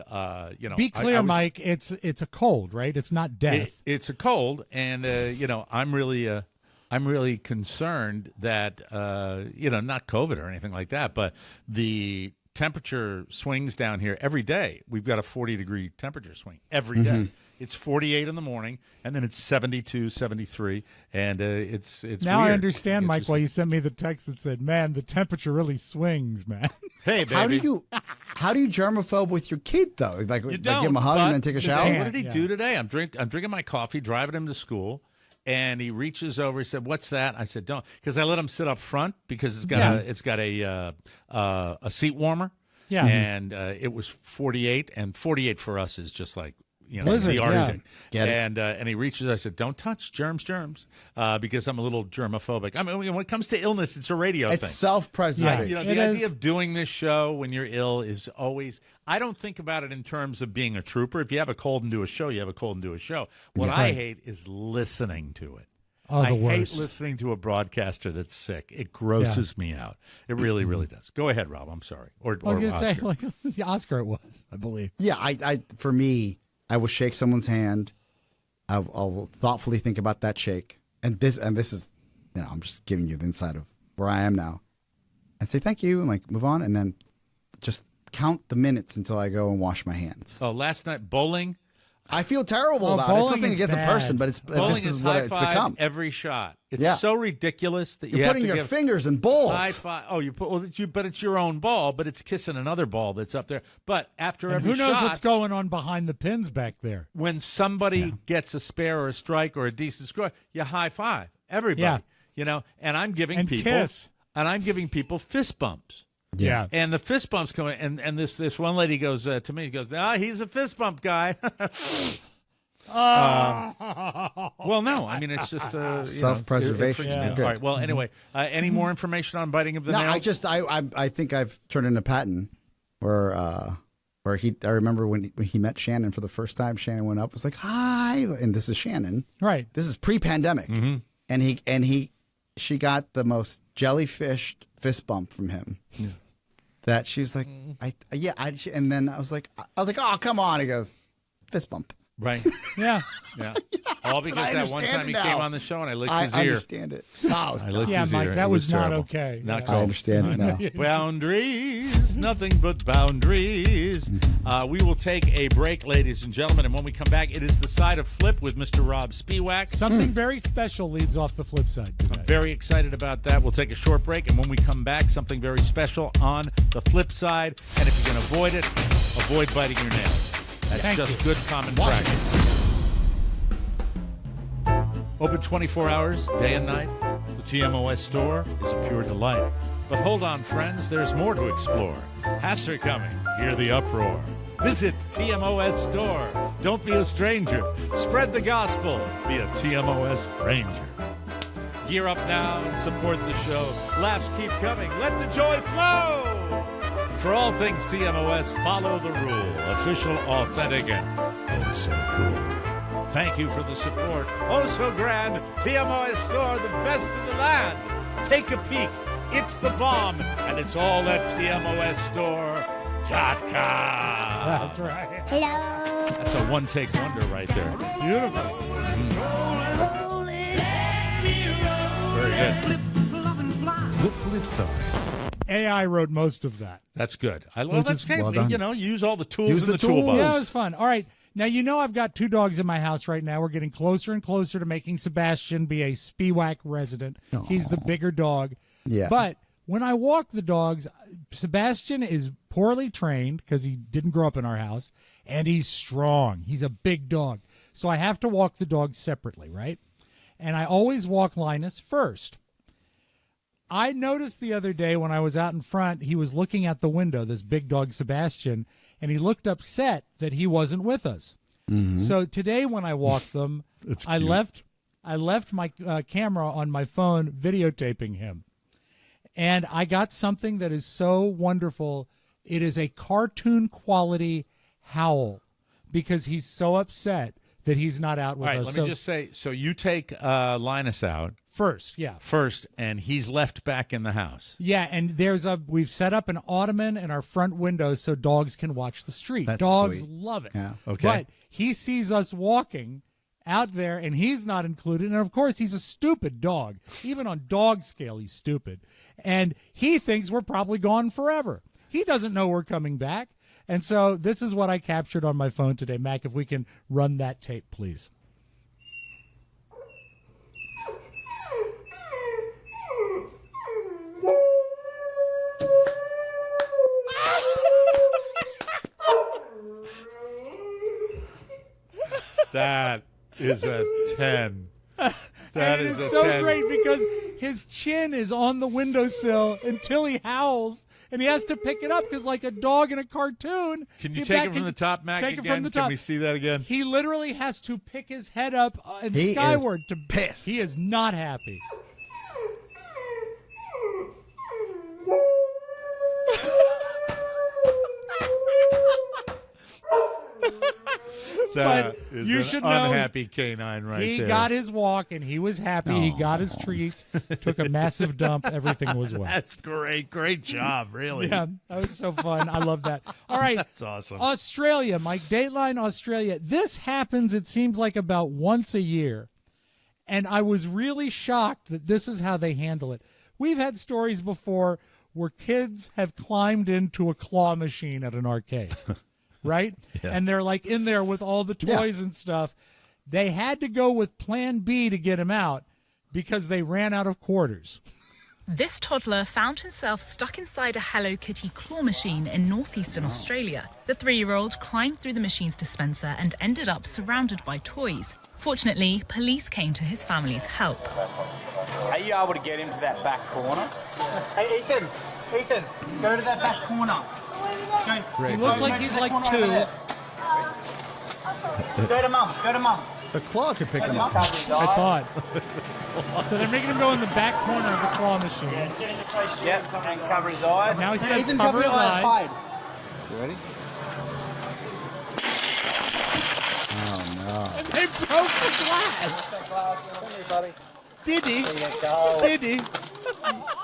Be clear, I was- Mike. It's a cold, right? It's not death. It's a cold, and I'm really concerned that not COVID or anything like that, but the temperature swings down here every day. We've got a 40-degree temperature swing every day. It's 48 in the morning, and then it's 72, 73, and it's now weird. I understand, It's Mike, just- why you sent me the text that said, "Man, the temperature really swings, man." Hey, baby. How do you germaphobe with your kid though? Like, You like don't, give him a hug and but then take a today- shower. What did he do today? I'm drinking my coffee, driving him to school, and he reaches over. He said, "What's that?" I said, "Don't," because I let him sit up front because it's got a seat warmer. Yeah. And it was 48, and 48 for us is just like Blizzard, the yeah. Arctic. Get it. And he reaches. I said, "Don't touch germs," because I'm a little germophobic. I mean, when it comes to illness, it's a radio It's thing. self-preservation. The idea of doing this show when you're ill is always. I don't think about it in terms of being a trooper. If you have a cold and do a show, you have a cold and do a show. What I hate is listening to it. Oh, the I worst. hate listening to a broadcaster that's sick. It grosses me out. It really, really does. Go ahead, Rob. I'm sorry. Or I was going to say, Oscar. like, the Oscar it was, I believe. Yeah, I for me, I will shake someone's hand. I'll thoughtfully think about that shake, and this is, I'm just giving you the inside of where I am now, and say thank you, and like move on, and then just count the minutes until I go and wash my hands. Oh, last night bowling. I feel terrible Oh, about it. It's bowling nothing is against a bad. person, but Bowling this is is what high it's five become. every shot. It's Yeah. so ridiculous that You're you have putting to your give fingers in balls. high five. Oh, but it's your own ball, but it's kissing another ball that's up there. But after And every who knows shot, what's going on behind the pins back there? when somebody gets a spare or a strike or a decent score, you high five everybody. Yeah. And I'm giving And people kiss. and I'm giving people fist bumps. Yeah. And the fist bumps come in, and this one lady goes to me, goes, he's a fist bump guy. Well, no, I mean it's just Self-preservation. it freaks me Yeah. out. Good. All right. Well, anyway, any more information on biting of the No, nails? I think I've turned in a patent where I remember when he met Shannon for the first time. Shannon went up, was like, "Hi," and this is Shannon. Right. This is pre-pandemic, and she got the most jellyfish fist bump from him. That she's like, and then I was like, "Oh, come on!" He goes, "Fist bump." Right. Yeah. Yeah. All because that one time he came on the show and I licked his I ear. understand it. Oh, I licked Yeah, his Mike, ear. that It was not terrible. okay. Not Yeah. cool. I understand it now. Boundaries, nothing but boundaries. We will take a break, ladies and gentlemen, and when we come back, it is the side of Flip with Mr. Rob Spiewak. Something very special leads off the flip side today. Very excited about that. We'll take a short break, and when we come back, something very special on the flip side. And if you can avoid it, avoid biting your nails. That's Thank just you. good common practice. Open 24 hours, day and night. The TMOS store is a pure delight. But hold on, friends, there's more to explore. Hats are coming. Hear the uproar. Visit TMOS store. Don't be a stranger. Spread the gospel. Be a TMOS Ranger. Gear up now and support the show. Laughs keep coming. Let the joy flow. For all things TMOS, follow the rule. Official, authentic, and oh so cool. Thank you for the support. Oh so grand. TMOS store, the best in the land. Take a peek. It's the bomb, and it's all at TMOS store. Oldsters.com. That's right. Hello. That's a one-take wonder right there. Beautiful. Very good. The flip side. AI wrote most of that. That's good. I Which love is that. well done. You know, use all the tools Use in the the tools. toolbox. Yeah, it was fun. All right. Now, you know I've got 2 dogs in my house right now. We're getting closer and closer to making Sebastian be a Spiewak resident. He's the bigger dog. Yeah. But when I walk the dogs, Sebastian is poorly trained because he didn't grow up in our house, and he's strong. He's a big dog. So I have to walk the dogs separately, right? And I always walk Linus first. I noticed the other day when I was out in front, he was looking at the window, this big dog Sebastian, and he looked upset that he wasn't with us. Mm-hmm. So today when I walked them, I left my camera on my phone videotaping him. And I got something that is so wonderful. It is a cartoon quality howl because he's so upset that he's not out with All right, us. let me just say, so you take Linus out. First, yeah. First, and he's left back in the house. Yeah, and we've set up an ottoman in our front window so dogs can watch the street. That's dogs sweet. love it. Yeah. Okay. But he sees us walking out there, and he's not included. And, of course, he's a stupid dog. Even on dog scale, he's stupid. And he thinks we're probably gone forever. He doesn't know we're coming back. And so this is what I captured on my phone today. Mac, if we can run that tape, please. That is a 10. That and is it's a so 10. great because his chin is on the windowsill until he howls, and he has to pick it up because, like a dog in a cartoon. Can you take it from the top, Mac, Take again? it from the top. Can we see that again? He literally has to pick his head up and He skyward is to pissed. He is not happy. That But is you an should know unhappy canine right he there. got his walk and he was happy. He got his treats, took a massive dump. Everything was well. That's great. Great job, really. Yeah, that was so fun. I love that. All right. That's awesome. Australia, Mike, Dateline Australia. This happens, it seems like, about once a year. And I was really shocked that this is how they handle it. We've had stories before where kids have climbed into a claw machine at an arcade, right? Yeah. And they're like in there with all the toys and stuff. They had to go with plan B to get him out because they ran out of quarters. This toddler found himself stuck inside a Hello Kitty claw machine in northeastern Australia. The 3-year-old climbed through the machine's dispenser and ended up surrounded by toys. Fortunately, police came to his family's help. Are you able to get into that back corner? Hey, Ethan, go to that back corner. He looks like he's like 2. Go to mum. The claw could pick him up. I thought. So they're making him go in the back corner of the claw machine. Yep, and cover his eyes. Now he says Ethan, cover his eyes. You ready? Oh, no. And they broke the glass. Did he? Did he?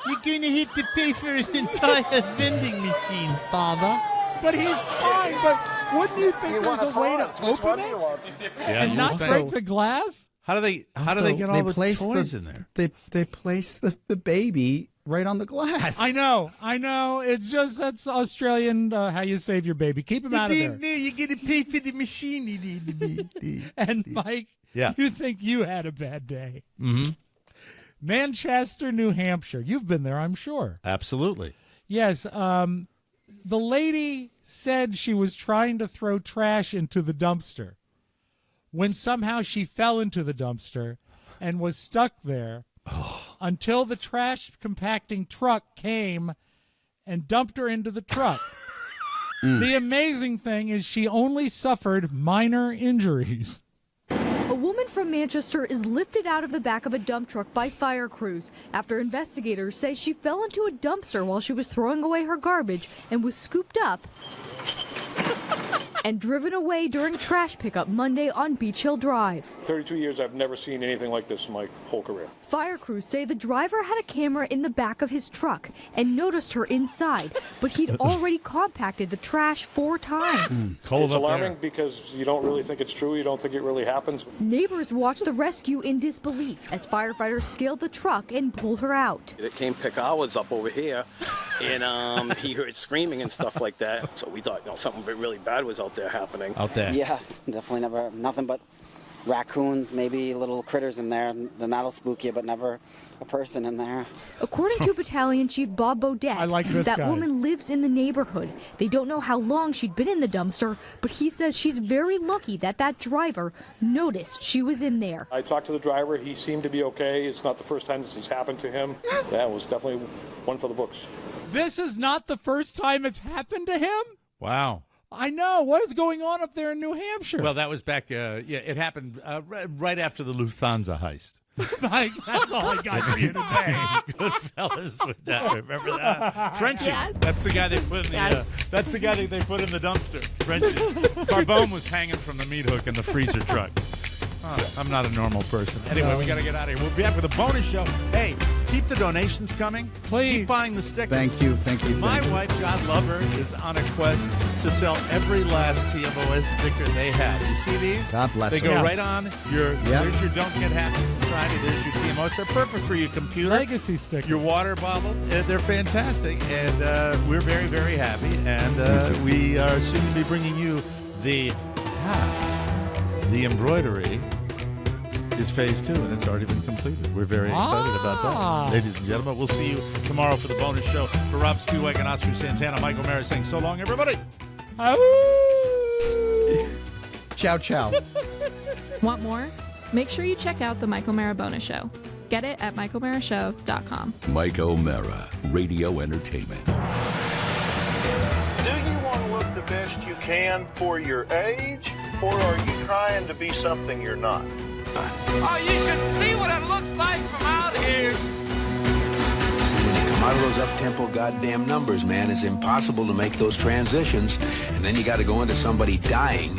You're going to have to pay for an entire vending machine, Father. But he's fine. But wouldn't you think there's a way to open it and not break the glass? How do they get all the toys in there? They place the baby right on the glass. I know. It's just that's Australian how you save your baby. Keep him out of there. You're going to pay for the machine. And Mike, Yeah. you think you had a bad day. Mm-hmm. Manchester, New Hampshire. You've been there, I'm sure. Absolutely. Yes. The lady said she was trying to throw trash into the dumpster when somehow she fell into the dumpster and was stuck there until the trash compacting truck came and dumped her into the truck. The amazing thing is she only suffered minor injuries. A woman from Manchester is lifted out of the back of a dump truck by fire crews after investigators say she fell into a dumpster while she was throwing away her garbage and was scooped up and driven away during trash pickup Monday on Beach Hill Drive. 32 years, I've never seen anything like this in my whole career. Fire crews say the driver had a camera in the back of his truck and noticed her inside, but he'd already compacted the trash 4 times. It's alarming because you don't really think it's true. You don't think it really happens. Neighbors watched the rescue in disbelief as firefighters scaled the truck and pulled her out. It came pick ours up over here, and he heard screaming and stuff like that. So we thought, something really bad was out there happening. Out there? Yeah, definitely never, nothing but raccoons, maybe little critters in there. And that'll spook you, but never a person in there. According to Battalion Chief Bob Bodette, I like this that guy. woman lives in the neighborhood. They don't know how long she'd been in the dumpster, but he says she's very lucky that driver noticed she was in there. I talked to the driver. He seemed to be okay. It's not the first time this has happened to him. Yeah, it was definitely one for the books. This is not the first time it's happened to him? Wow. I know. What is going on up there in New Hampshire? Well, that was back, it happened right after the Lufthansa heist. That's all I got for you today. Good fellas with that. Remember that? Frenchie. Yes. That's the guy they put in the. That's the guy that they put in the dumpster. Frenchie. Carbone was hanging from the meat hook in the freezer truck. Oh, I'm not a normal person. Anyway, we got to get out of here. We'll be back with a bonus show. Hey, keep the donations coming. Please. Keep buying the stickers. Thank you. Thank you. My wife, God love her, is on a quest to sell every last TMOS sticker they have. You see these? God bless They her. go right on your, there's your Don't Get Happy Society, there's your TMOS. They're perfect for your computer. Legacy sticker. Your water bottle. They're fantastic. And we're very, very happy. And we are soon to be bringing you the hats. The embroidery is phase 2, and it's already been completed. We're very excited about that. Ladies and gentlemen, we'll see you tomorrow for the bonus show. For Rob Spiewak and Oscar Santana, Michael Mara saying so long, everybody. Ciao, ciao. Want more? Make sure you check out the Mike O'Mara Bonus Show. Get it at MikeO'MaraShow.com. Mike O'Mara, Radio Entertainment. Do you want to look the best you can for your age, or are you trying to be something you're not? Oh, you should see what it looks like from out here. See, when you come out of those up-tempo goddamn numbers, man, it's impossible to make those transitions. And then you got to go into somebody dying